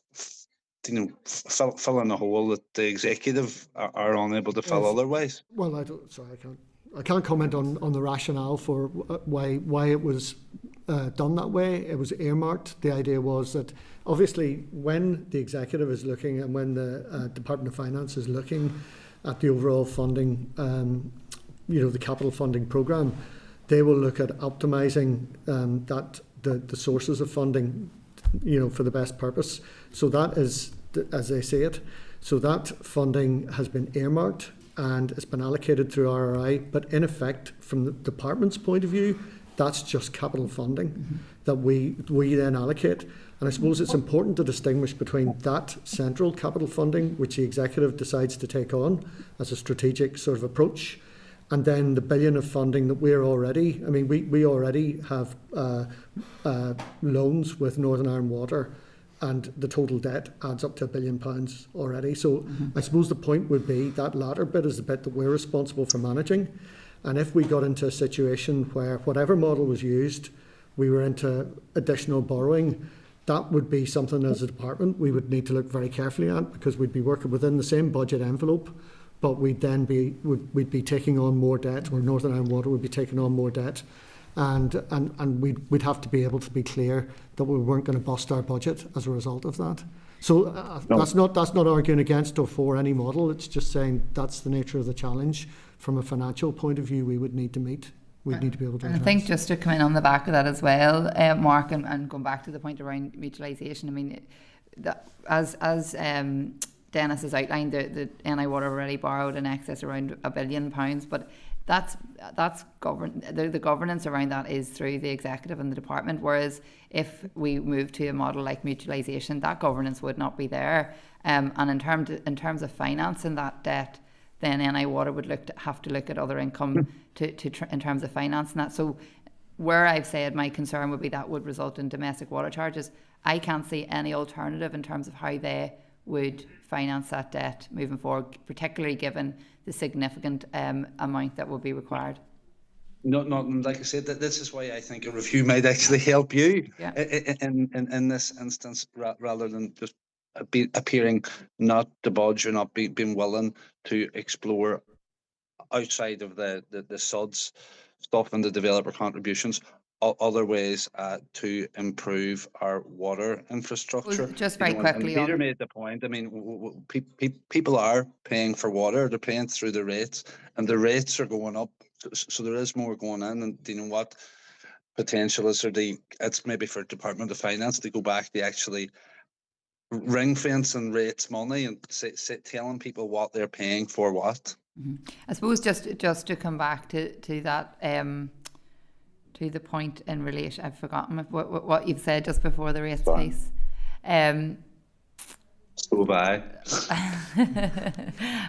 filling a hole that the executive are unable to fill otherwise? Well, I can't comment on the rationale for why it was done that way. It was earmarked. The idea was that obviously when the executive is looking, and when the Department of Finance is looking at the overall funding, the capital funding programme, they will look at optimising the sources of funding, for the best purpose. So that is, as they say it, so that funding has been earmarked and it's been allocated through RRI, but in effect, from the department's point of view, that's just capital funding that we then allocate. And I suppose it's important to distinguish between that central capital funding, which the executive decides to take on as a strategic sort of approach, and then the billion of funding that we already have loans with Northern Ireland Water and the total debt adds up to £1 billion already. So I suppose the point would be that latter bit is the bit that we're responsible for managing. And if we got into a situation where whatever model was used, we were into additional borrowing, that would be something as a department we would need to look very carefully at, because we'd be working within the same budget envelope, but we'd then we'd be taking on more debt, or Northern Ireland Water would be taking on more debt. And we'd have to be able to be clear that we weren't going to bust our budget as a result of that. So that's not arguing against or for any model. It's just saying that's the nature of the challenge from a financial point of view we would need to meet. We'd need to be able to address. And I think just to come in on the back of that as well, Mark, and going back to the point around mutualisation, I mean, as Dennis has outlined, the NI Water already borrowed in excess around £1 billion, but that's the governance around that is through the executive and the department, whereas if we move to a model like mutualisation, that governance would not be there. And in terms of financing that debt, then NI Water would have to look at other income in terms of financing that. So where I've said my concern would be that would result in domestic water charges, I can't see any alternative in terms of how they would finance that debt moving forward, particularly given the significant amount that will be required. Not like I said, that this is why I think a review might actually help you in this instance, rather than just appearing not to budge or not being willing to explore outside of the SUDS stuff and the developer contributions, other ways to improve our water infrastructure. Well, just very quickly, Peter made the point. I mean, people are paying for water. They're paying through the rates, and the rates are going up. So there is more going in, and you know what potential is there? It's maybe for Department of Finance to go back to actually ring fence and rates money and telling people what they're paying for what. I suppose just to come back to that. To the point in relation, I've forgotten what you've said just before the race piece. So have I.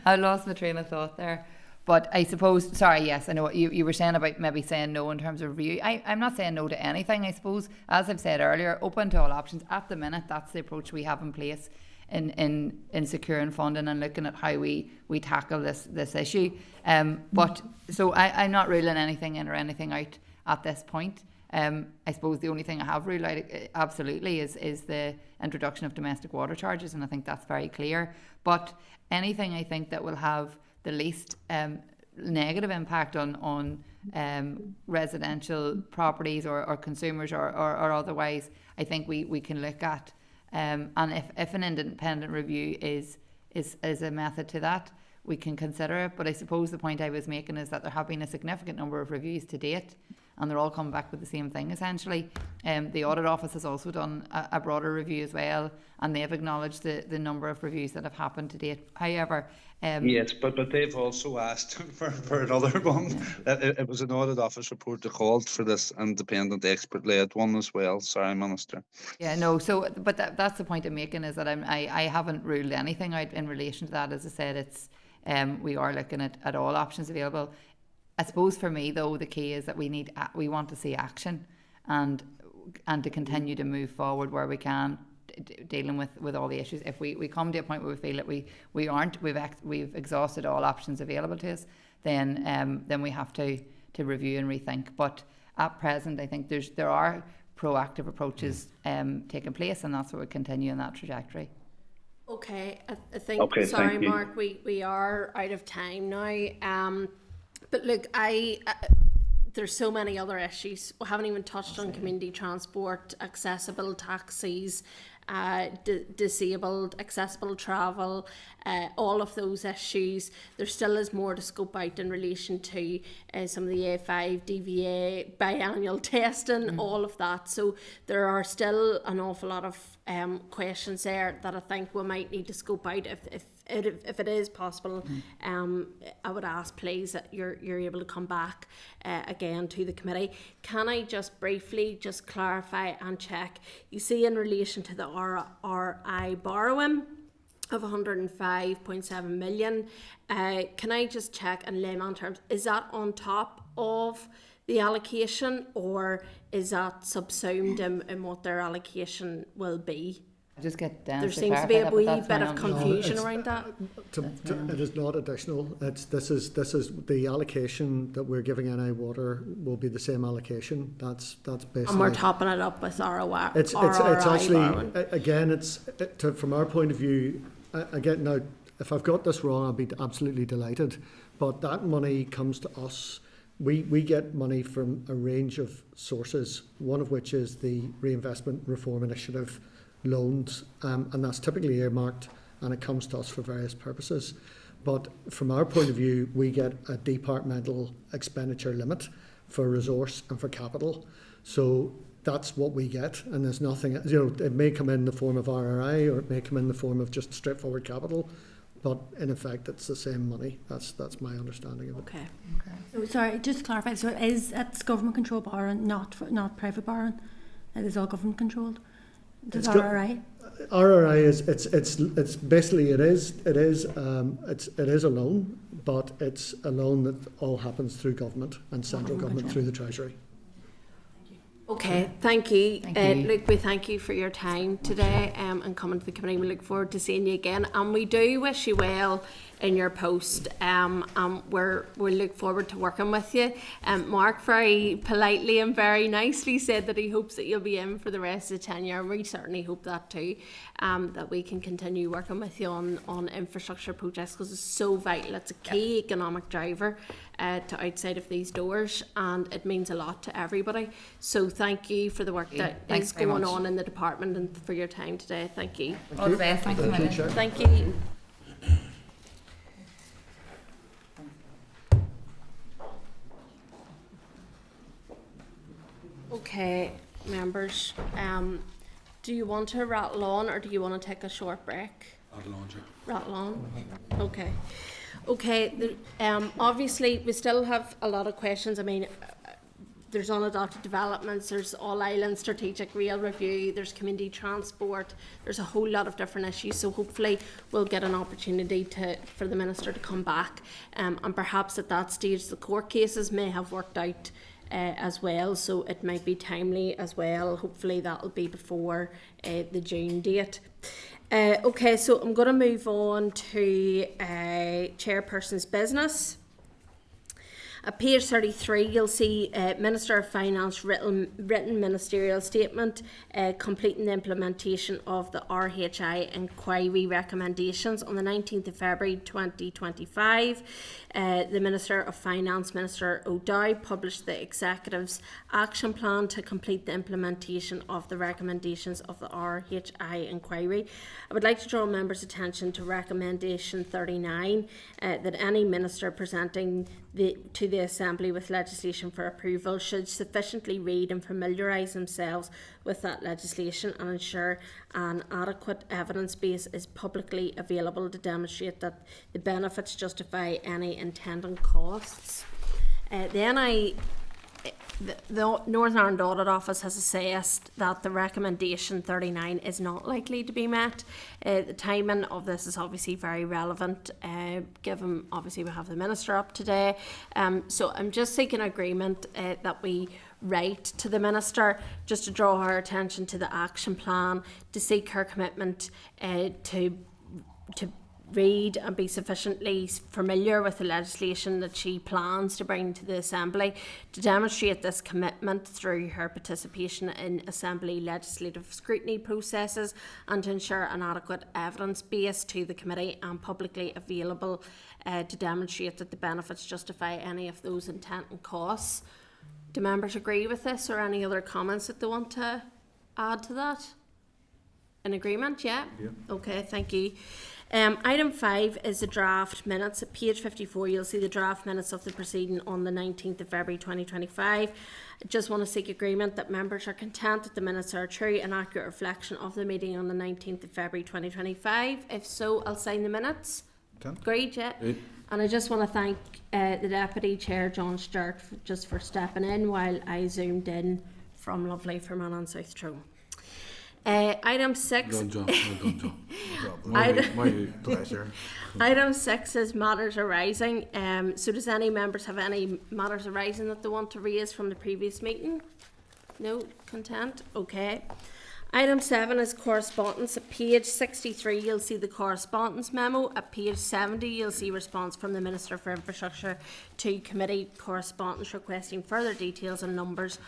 I lost my train of thought there. But I suppose, sorry, yes, I know what you were saying about maybe saying no in terms of review. I'm not saying no to anything, I suppose. As I've said earlier, open to all options. At the minute, that's the approach we have in place in securing funding and looking at how we tackle this issue. But so I'm not ruling anything in or anything out at this point. I suppose the only thing I have ruled out absolutely is the introduction of domestic water charges, and I think that's very clear. But anything I think that will have the least negative impact on residential properties or consumers or otherwise, I think we can look at. And if an independent review is a method to that, we can consider it. But I suppose the point I was making is that there have been a significant number of reviews to date, and they're all coming back with the same thing essentially. The Audit Office has also done a broader review as well, and they've acknowledged the number of reviews that have happened to date. However, yes, but they've also asked for another one. It was an Audit Office report that called for this independent expert-led one as well. Sorry, Minister. Yeah, no. So, but that's the point I'm making, is that I haven't ruled anything out in relation to that. As I said, it's we are looking at all options available. I suppose for me though, the key is that we want to see action and to continue to move forward where we can, dealing with all the issues. If we come to a point where we feel that we've exhausted all options available to us, then we have to review and rethink. But at present, I think there are proactive approaches taking place, and that's what we continue in that trajectory. Okay, I think. Okay, sorry, thank you. Mark, we are out of time now. But look, there's so many other issues. We haven't even touched on community transport, accessible taxis, disabled, accessible travel, all of those issues. There still is more to scope out in relation to some of the A5, DVA, biannual testing, all of that. So there are still an awful lot of questions there that I think we might need to scope out if it is possible. I would ask, please, that you're able to come back again to the committee. Can I just briefly just clarify and check? You see, in relation to the RI borrowing of 105.7 million, can I just check in layman terms, is that on top of the allocation, or is that subsumed in what their allocation will be? Just get down. There seems to be a wee bit of confusion around that. It is not additional. This is the allocation that we're giving NI Water will be the same allocation. That's basically. And we're topping it up with ROI. It's actually again from our point of view. Again, now if I've got this wrong, I'll be absolutely delighted. But that money comes to us. We get money from a range of sources. One of which is the Reinvestment Reform Initiative loans, and that's typically earmarked, and it comes to us for various purposes. But from our point of view, we get a departmental expenditure limit for resource and for capital. So that's what we get, and there's nothing. It may come in the form of RRI, or it may come in the form of just straightforward capital. But in effect, it's the same money. That's my understanding of it. Okay. So sorry, just to clarify. So it's government controlled borrowing, not private borrowing. It is all government controlled. Does RRI? RRI is it's basically it is a loan, but it's a loan that all happens through government and central government through the Treasury. Okay, thank you. Luke, we thank you for your time today and coming to the committee. We look forward to seeing you again, and we do wish you well in your post. We look forward to working with you. Mark very politely and very nicely said that he hopes that you'll be in for the rest of the tenure, and we certainly hope that too, that we can continue working with you on infrastructure projects, because it's so vital. It's a key economic driver to outside of these doors, and it means a lot to everybody. So thank you for the work that is going on in the department and for your time today. Thank you. All the best. Thank you. Okay, members, do you want to rattle on, or do you want to take a short break? Rattle on. Okay. Okay, obviously we still have a lot of questions. I mean, there's unadopted developments, there's all-island strategic rail review, there's community transport, there's a whole lot of different issues, so hopefully we'll get an opportunity for the Minister to come back, and perhaps at that stage the court cases may have worked out as well, so it might be timely as well. Hopefully that'll be before the June date. Okay, so I'm going to move on to Chairperson's business. At page 33, you'll see Minister of Finance written ministerial statement completing the implementation of the RHI inquiry recommendations on the 19th of February 2025. The Minister of Finance, Minister O'Dowd, published the Executive's action plan to complete the implementation of the recommendations of the RHI inquiry. I would like to draw members' attention to recommendation 39, that any minister presenting to the Assembly with legislation for approval should sufficiently read and familiarise themselves with that legislation and ensure an adequate evidence base is publicly available to demonstrate that the benefits justify any intended costs. The Northern Ireland Audit Office has assessed that the recommendation 39 is not likely to be met. The timing of this is obviously very relevant, given obviously we have the Minister up today. So I'm just seeking agreement that we write to the Minister just to draw her attention to the action plan, to seek her commitment to read and be sufficiently familiar with the legislation that she plans to bring to the Assembly, to demonstrate this commitment through her participation in Assembly legislative scrutiny processes, and to ensure an adequate evidence base to the committee and publicly available to demonstrate that the benefits justify any of those intent and costs. Do members agree with this, or any other comments that they want to add to that? In agreement? Yeah? Okay, thank you. Item 5 is the draft minutes. At page 54, you'll see the draft minutes of the proceeding on the 19th of February 2025. I just want to seek agreement that members are content that the minutes are a true and accurate reflection of the meeting on the 19th of February 2025. If so, I'll sign the minutes. Agreed, yeah? And I just want to thank the Deputy Chair, John Sturt, for stepping in while I zoomed in from lovely Fermanagh and South Tyrone. Item 6. Well done, John. Pleasure. Item 6 is matters arising. So does any members have any matters arising that they want to raise from the previous meeting? No? Content? Okay. Item 7 is correspondence. At page 63 you'll see the correspondence memo. At page 70 you'll see response from the Minister for Infrastructure to committee correspondence requesting further details and numbers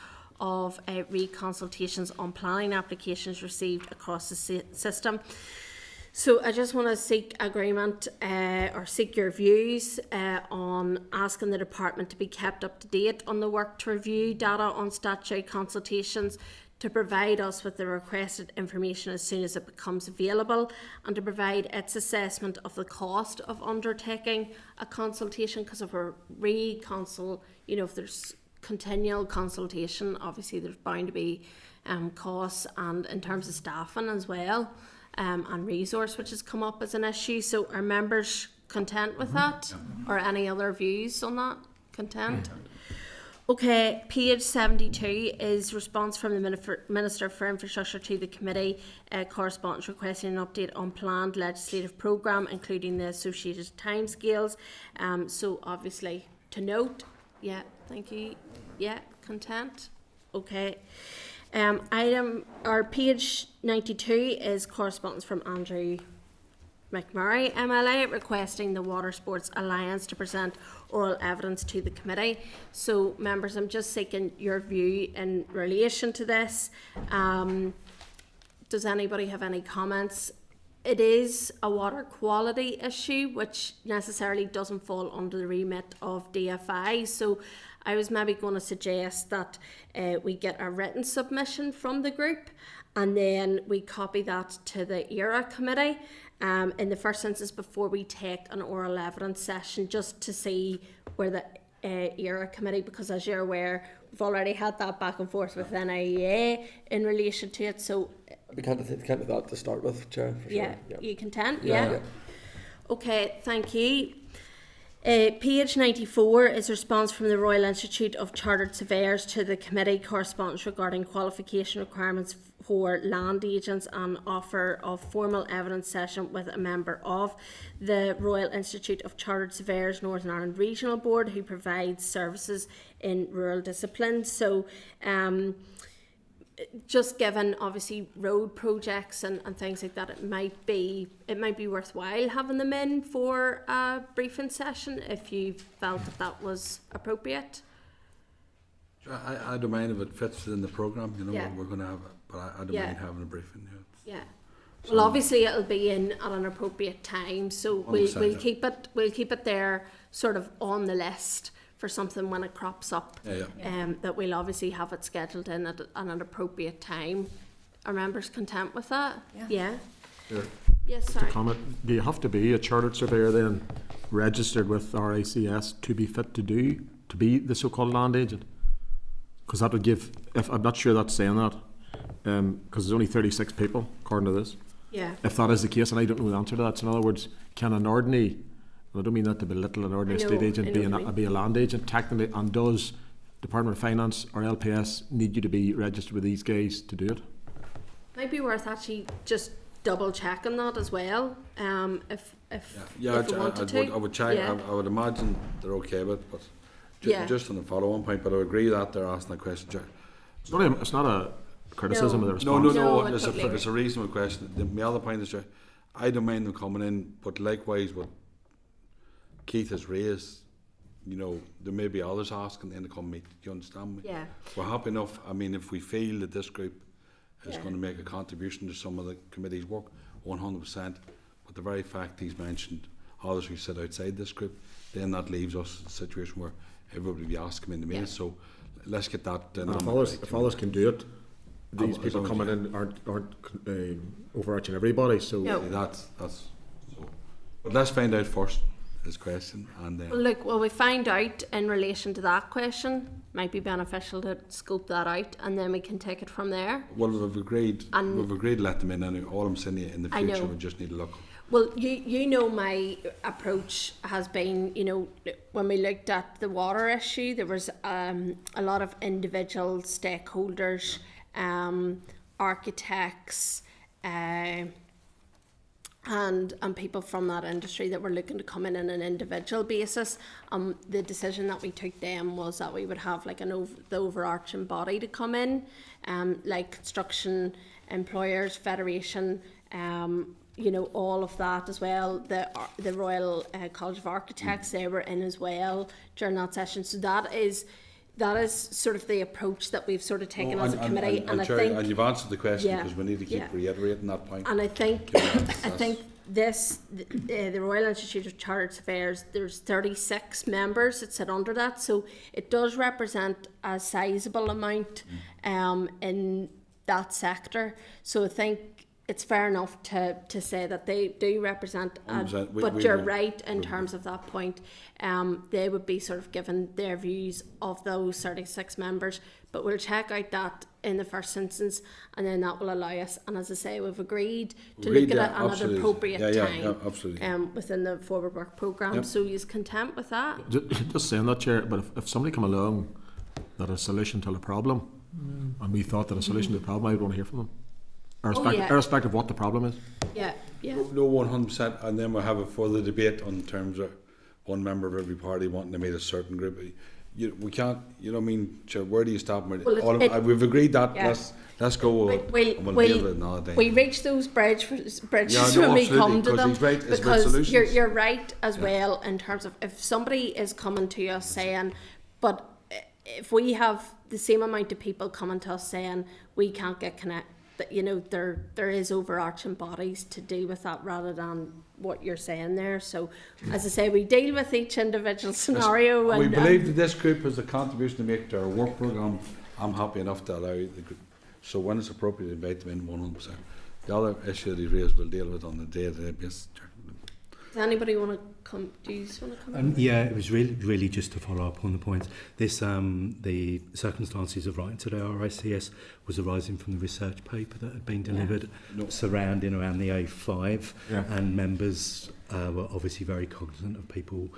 of reconsultations on planning applications received across the system. So I just want to seek agreement or seek your views on asking the department to be kept up to date on the work to review data on statutory consultations, to provide us with the requested information as soon as it becomes available, and to provide its assessment of the cost of undertaking a consultation. Because if we're if there's continual consultation, obviously there's bound to be costs, and in terms of staffing as well, and resource, which has come up as an issue. So are members content with that? Or any other views on that? Content? Okay, page 72 is response from the Minister for Infrastructure to the committee, correspondence requesting an update on planned legislative programme, including the associated timescales. So obviously to note, yeah, thank you, yeah, content, okay. Page 92 is correspondence from Andrew McMurray MLA requesting the Water Sports Alliance to present oral evidence to the committee. So members, I'm just seeking your view in relation to this. Does anybody have any comments? It is a water quality issue which necessarily doesn't fall under the remit of DFI. So I was maybe going to suggest that we get a written submission from the group and then we copy that to the ERA committee in the first instance before we take an oral evidence session, just to see where the ERA committee, because as you're aware, we've already had that back and forth with NIEA in relation to it. So we can't with that to start with, Chair. For yeah, sure. you content? Yeah. Okay, thank you. Page 94 is response from the Royal Institute of Chartered Surveyors to the committee, correspondence regarding qualification requirements for land agents and offer of formal evidence session with a member of the Royal Institute of Chartered Surveyors Northern Ireland Regional Board, who provides services in rural disciplines. So just given obviously road projects and things like that, it might be worthwhile having them in for a briefing session if you felt that was appropriate. I don't mind if it fits within the programme, Yeah. we're going to have it, but I don't mind having a briefing. Yeah. Well, obviously it'll be in at an appropriate time, so we'll keep it there, sort of on the list for something when it crops up. That we'll obviously have it scheduled in at an appropriate time. Are members content with that? Yeah. Sure. Yes, sorry. Comment. Do you have to be a chartered surveyor then, registered with RICS to be fit to be the so-called land agent? Because that would give, I'm not sure that's saying that, because there's only 36 people according to this. Yeah. If that is the case, and I don't know the answer to that, so in other words, can an ordinary, and I don't mean that to belittle an ordinary estate agent, be a land agent technically, and does Department of Finance or LPS need you to be registered with these guys to do it? Might be worth actually just double checking that as well. If we wanted to. I would check. Yeah. I would imagine they're okay with it, but just on the follow-on point. But I agree that they're asking that question. It's not a criticism of the response. No. It's a reasonable question. My other point is, I don't mind them coming in, but likewise what Keith has raised, there may be others asking then to come meet. Do you understand me? Yeah. We're happy enough. I mean, if we feel that this group is going to make a contribution to some of the committee's work, 100%. But the very fact he's mentioned others who sit outside this group, then that leaves us in a situation where everybody will be asking in the minutes. So let's get that. If others can do it, these people coming in aren't overarching everybody. So that's so. But let's find out first his question, and then. Well, we find out in relation to that question. Might be beneficial to scope that out, and then we can take it from there. Well, we've agreed. We've agreed to let them in, and all I'm saying in the future, we just need to look. Well, my approach has been, when we looked at the water issue, there was a lot of individual stakeholders, architects, and people from that industry that were looking to come in on an individual basis. The decision that we took then was that we would have like the overarching body to come in, like construction Employers Federation, you know, all of that as well. The Royal College of Architects, they were in as well during that session. So that is sort of the approach that we've sort of taken as a committee. And I think, and you've answered the question, yeah, because we need to keep reiterating that point. And I think the Royal Institute of Chartered Surveyors, there's 36 members that sit under that, so it does represent a sizable amount in that sector. So I think it's fair enough to say that they do represent, but you're right in terms of that point. They would be sort of given their views of those 36 members, but we'll check out that in the first instance, and then that will allow us, and as I say, we've agreed to look at it at an appropriate time within the forward work programme. So you're content with that? Just saying that, Chair, but if somebody come along that a solution to the problem, and we thought that a solution to the problem, I would want to hear from them. Irrespective of what the problem is. Yeah. No, 100%. And then we'll have a further debate on terms of one member of every party wanting to meet a certain group. We can't, you know what I mean? Sure, where do you stop? We've agreed that. Yeah. Let's go. And we'll deal with it another day. We reach those bridges when we come to them. Because you're right as well in terms of if somebody is coming to us saying, but if we have the same amount of people coming to us saying we can't get connected, you know, there is overarching bodies to deal with that rather than what you're saying there. So, as I say, we deal with each individual scenario. We believe that this group has a contribution to make to our work programme. I'm happy enough to allow the group. So when it's appropriate, invite them in 100%. The other issue that he raised, we'll deal with on the day-to-day basis. Does anybody want to come? Do you just want to come in? Yeah, it was really just to follow up on the points. This the circumstances of writing to the RICS was arising from the research paper that had been delivered surrounding around the A5, and members were obviously very cognizant of people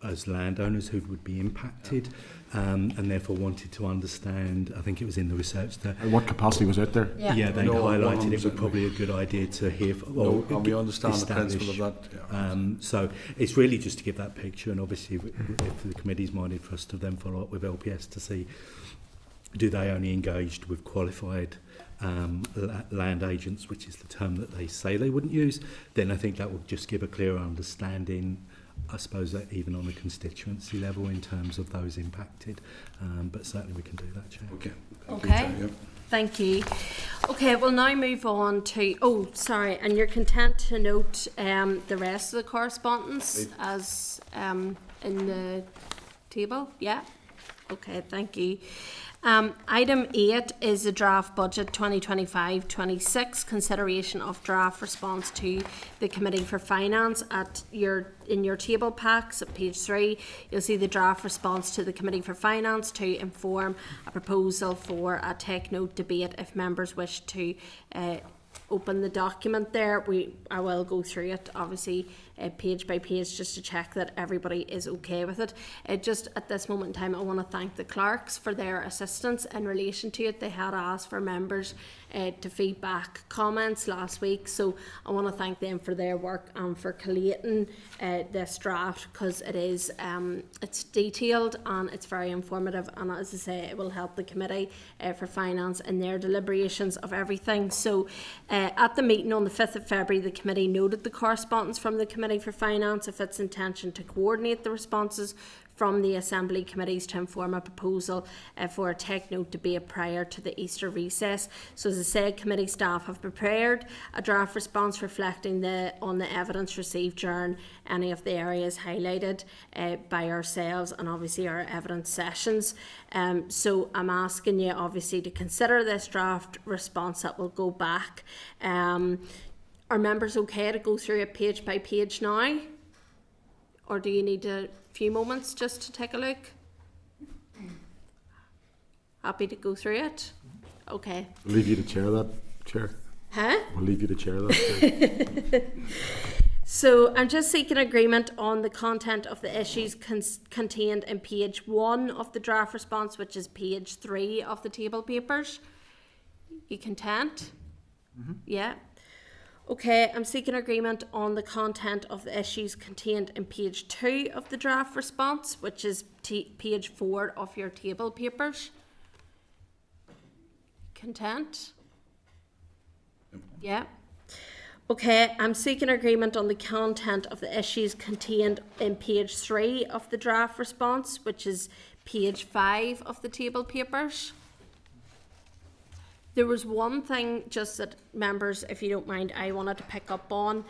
as landowners who would be impacted, and therefore wanted to understand, I think it was in the research that... And what capacity was it there? Yeah, they highlighted it was probably a good idea to hear... and we understand the principle of that. So it's really just to give that picture, and obviously if the committee's minded for us to then follow up with LPS to see, do they only engaged with qualified land agents, which is the term that they say they wouldn't use, then I think that will just give a clearer understanding, I suppose, that even on a constituency level in terms of those impacted, but certainly we can do that, Chair. Thank you. Okay, we'll now move on to, and you're content to note the rest of the correspondence as in the table? Yeah? Okay, thank you. Item 8 is the draft budget 2025-26, consideration of draft response to the Committee for Finance. In your table packs at page 3, you'll see the draft response to the Committee for Finance to inform a proposal for a take note debate if members wish to open the document there. I will go through it obviously page by page just to check that everybody is okay with it. Just at this moment in time, I want to thank the clerks for their assistance in relation to it. They had asked for members to feedback comments last week, so I want to thank them for their work and for collating this draft, because it is it's detailed and it's very informative, and as I say, it will help the Committee for Finance in their deliberations of everything. So at the meeting on the 5th of February, the Committee noted the correspondence from the Committee for Finance of its intention to coordinate the responses from the Assembly Committees to inform a proposal for a take note debate prior to the Easter recess. So as I said, committee staff have prepared a draft response reflecting on the evidence received during any of the areas highlighted by ourselves and obviously our evidence sessions. So I'm asking you obviously to consider this draft response that will go back. Are members okay to go through it page by page now? Or do you need a few moments just to take a look? Happy to go through it? Okay. We'll leave you to chair that, Chair. Huh? We'll leave you to chair that, Chair. So I'm just seeking agreement on the content of the issues contained in page 1 of the draft response, which is page 3 of the table papers. You content? Mm-hmm. Yeah. Okay, I'm seeking agreement on the content of the issues contained in page 2 of the draft response, which is page 4 of your table papers. Content? Yeah. Okay, I'm seeking agreement on the content of the issues contained in page 3 of the draft response, which is page 5 of the table papers. There was one thing just that, members, if you don't mind, I wanted to pick up on,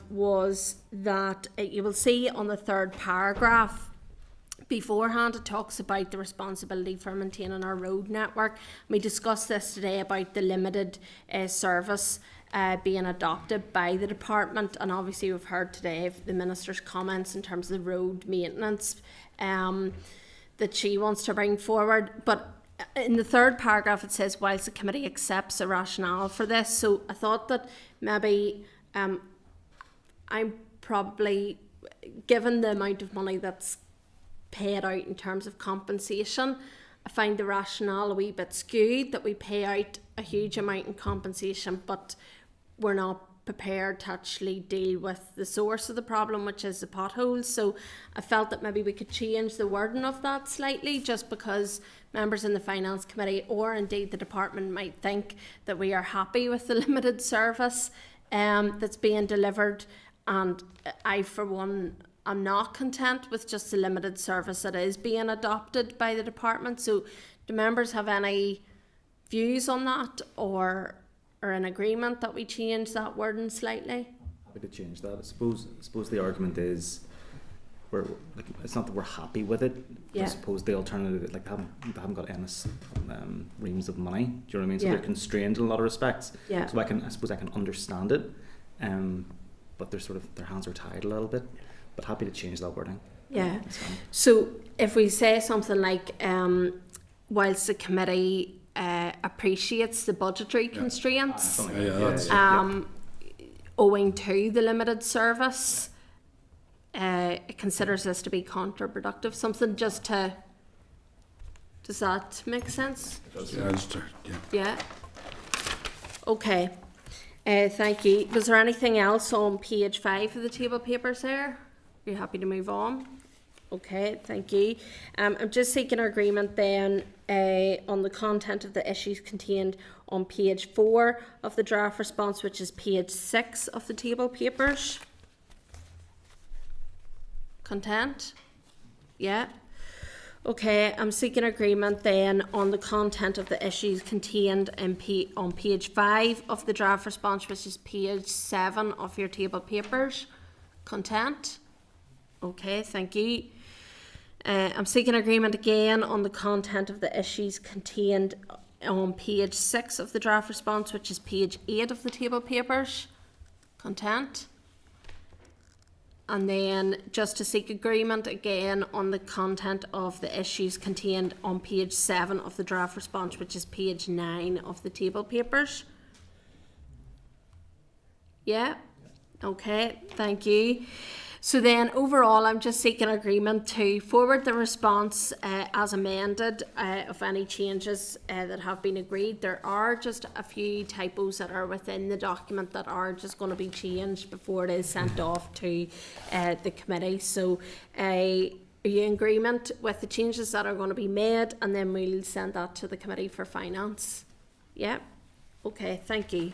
was that you will see on the 3rd paragraph beforehand it talks about the responsibility for maintaining our road network. We discussed this today about the limited service being adopted by the department, and obviously we've heard today the Minister's comments in terms of the road maintenance that she wants to bring forward. But in the 3rd paragraph it says, whilst the committee accepts the rationale for this, so I thought that maybe I'm probably, given the amount of money that's paid out in terms of compensation, I find the rationale a wee bit skewed, that we pay out a huge amount in compensation but we're not prepared to actually deal with the source of the problem, which is the potholes. So I felt that maybe we could change the wording of that slightly, just because members in the Finance Committee or indeed the department might think that we are happy with the limited service that's being delivered, and I for one am not content with just the limited service that is being adopted by the department. So do members have any views on that, or in agreement that we change that wording slightly? We could change that. I suppose the argument is it's not that we're happy with it. Yeah. I suppose the alternative, like they haven't got endless reams of money. Do you know what I mean? So Yeah. they're constrained in a lot of respects. Yeah. So I suppose I can understand it, but they're sort of, their hands are tied a little bit. But happy to change that wording. Yeah. So if we say something like, whilst the committee appreciates the budgetary constraints owing to the limited service, it considers this to be counterproductive. Something just to, does that make sense? Yeah. Okay. Thank you. Was there anything else on page 5 of the table papers there? Are you happy to move on? Okay, thank you. I'm just seeking agreement then on the content of the issues contained on page 4 of the draft response, which is page 6 of the table papers. Content? Yeah. Okay, I'm seeking agreement then on the content of the issues contained in on page 5 of the draft response, which is page 7 of your table papers. Content? Okay, thank you. I'm seeking agreement again on the content of the issues contained on page 6 of the draft response, which is page 8 of the table papers. Content? And then just to seek agreement again on the content of the issues contained on page 7 of the draft response, which is page 9 of the table papers. Yeah? Okay, thank you. So then overall I'm just seeking agreement to forward the response as amended of any changes that have been agreed. There are just a few typos that are within the document that are just going to be changed before it is sent off to the committee. So are you in agreement with the changes that are going to be made, and then we'll send that to the Committee for Finance? Yeah? Okay, thank you.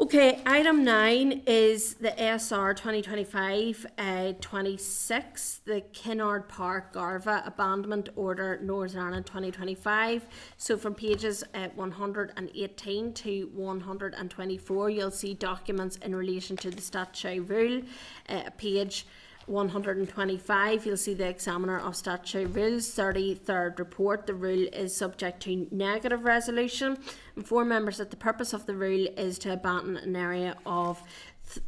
Okay, item 9 is the SR 2025-26, the Kinard Park Garvagh Abandonment Order Northern Ireland 2025. So from pages 118 to 124, you'll see documents in relation to the statutory rule. Page 125, you'll see the Examiner of Statutory Rules 33rd report. The rule is subject to negative resolution. Inform members that the purpose of the rule is to abandon an area of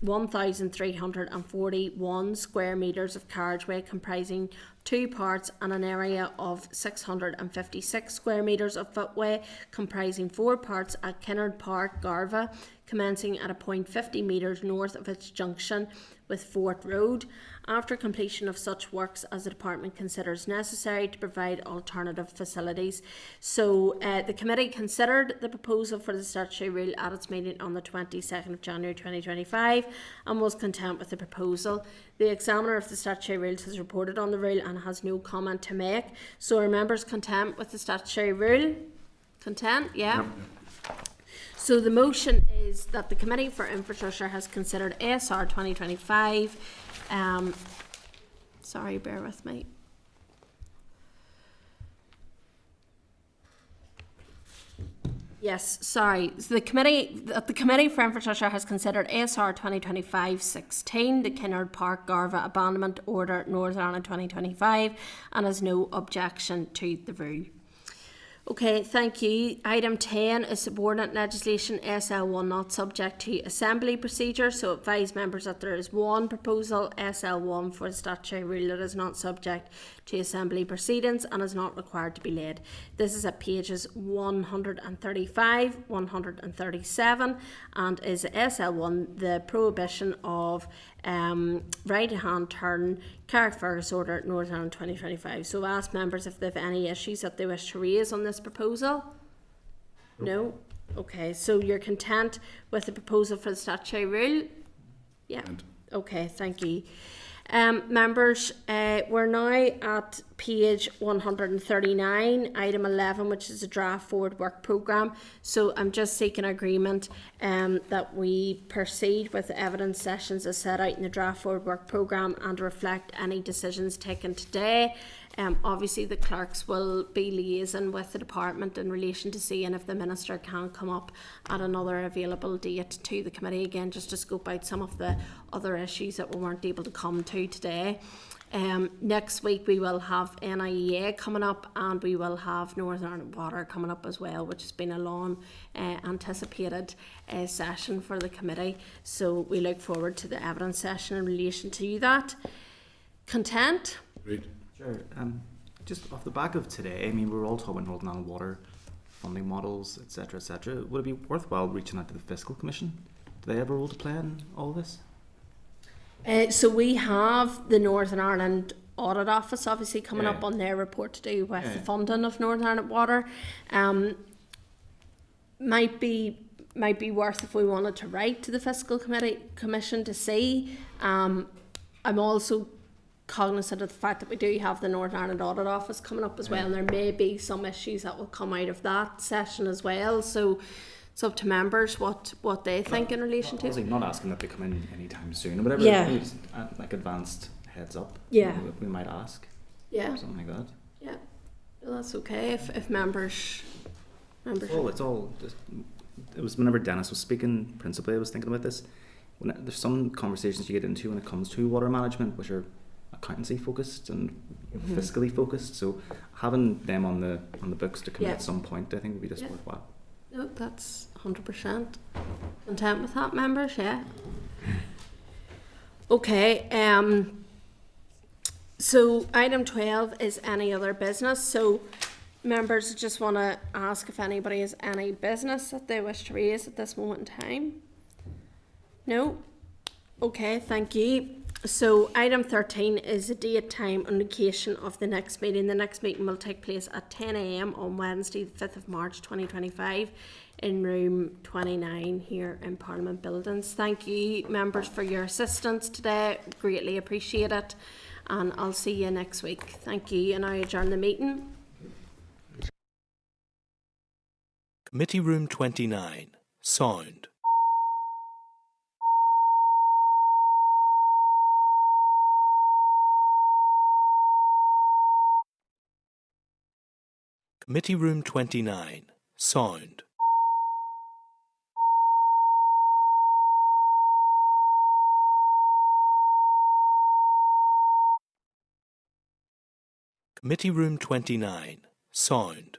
1,341 square metres of carriageway comprising 2 parts, and an area of 656 square metres of footway comprising 4 parts at Kinard Park, Garvagh, commencing at a point 50 metres north of its junction with Fort Road, after completion of such works as the department considers necessary to provide alternative facilities. So the committee considered the proposal for the statutory rule at its meeting on the 22nd of January 2025 and was content with the proposal. The Examiner of the Statutory Rules has reported on the rule and has no comment to make. So are members content with the statutory rule? Content? Yeah. Yep. So the motion is that the Committee for Infrastructure has considered SR 2025. Sorry, bear with me. Yes, sorry. So the Committee for Infrastructure has considered SR 2025-16, the Kinard Park Garvagh Abandonment Order Northern Ireland 2025, and has no objection to the rule. Okay, thank you. Item 10 is subordinate legislation SL1 not subject to assembly procedure. So advise members that there is one proposal SL1 for the statutory rule that is not subject to assembly proceedings and is not required to be laid. This is at pages 135, 137 and is SL1 the prohibition of right-hand turn Carrickfergus Order Northern Ireland 2025. So I ask members if they have any issues that they wish to raise on this proposal. No? Okay, so you're content with the proposal for the statutory rule? Yeah. Okay, thank you. Members, we're now at page 139, item 11, which is a draft forward work programme. So I'm just seeking agreement that we proceed with the evidence sessions as set out in the draft forward work programme and reflect any decisions taken today. Obviously the clerks will be liaising with the department in relation to seeing if the Minister can come up at another available date to the committee again, just to scope out some of the other issues that we weren't able to come to today. Next week we will have NIEA coming up and we will have Northern Ireland Water coming up as well, which has been a long anticipated session for the committee. So we look forward to the evidence session in relation to that. Content? Great. Sure. Just off the back of today, I mean, we're all talking Northern Ireland Water, funding models, etc., etc. Would it be worthwhile reaching out to the Fiscal Commission? Do they have a role to play in all this? So we have the Northern Ireland Audit Office obviously coming up on their report to do with the funding of Northern Ireland Water. Might be worth if we wanted to write to the Fiscal Commission to see. I'm also cognizant of the fact that we do have the Northern Ireland Audit Office coming up as well, and there may be some issues that will come out of that session as well. So it's up to members what they think in relation to it. I'm not asking that they come in anytime soon or whatever. Yeah. Just, like advanced heads up. Yeah. We might ask. Yeah. Something like that. Yeah. Well, that's okay if members. It's all. It was whenever Dennis was speaking. Principally, I was thinking about this. There's some conversations you get into when it comes to water management, which are accountancy focused and fiscally focused. So having them on the books to come at some point, I think would be just worthwhile. No, that's 100%. Content with that, members? Yeah. Okay. So item 12 is any other business. So members, just want to ask if anybody has any business that they wish to raise at this moment in time. No? Okay, thank you. So item 13 is the date, time and location of the next meeting. The next meeting will take place at 10 a.m. on Wednesday the 5th of March 2025 in room 29 here in Parliament Buildings. Thank you members for your assistance today, greatly appreciate it, and I'll see you next week. Thank you, and I adjourn the meeting. Committee Room 29, Sound. Committee Room 29, Sound. Committee Room 29, Sound.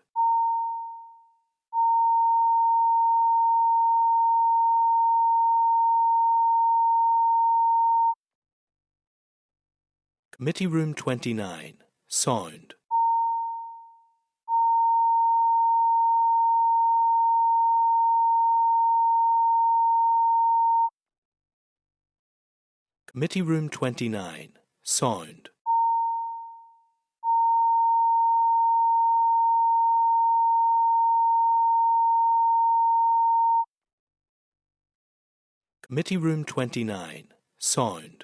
Committee Room 29, Sound. Committee Room 29, Sound. Committee Room 29, Sound.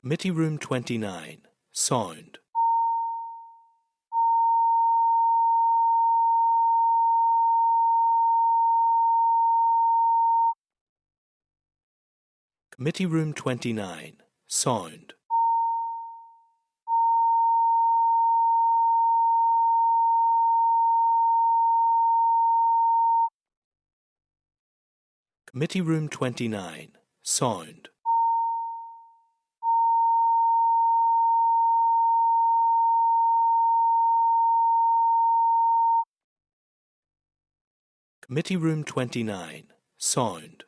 Committee Room 29, Sound. Committee Room 29, Sound. Committee Room 29, Sound. Committee Room 29, Sound.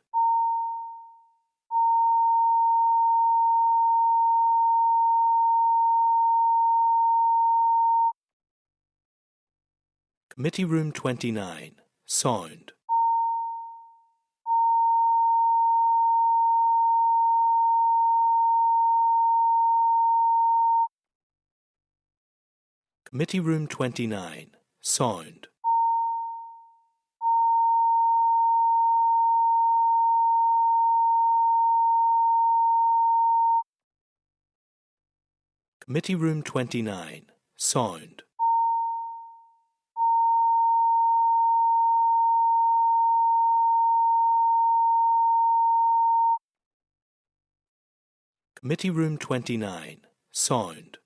Committee Room 29, Sound. Committee Room 29, Sound. Committee Room 29, Sound. Committee Room 29, Sound.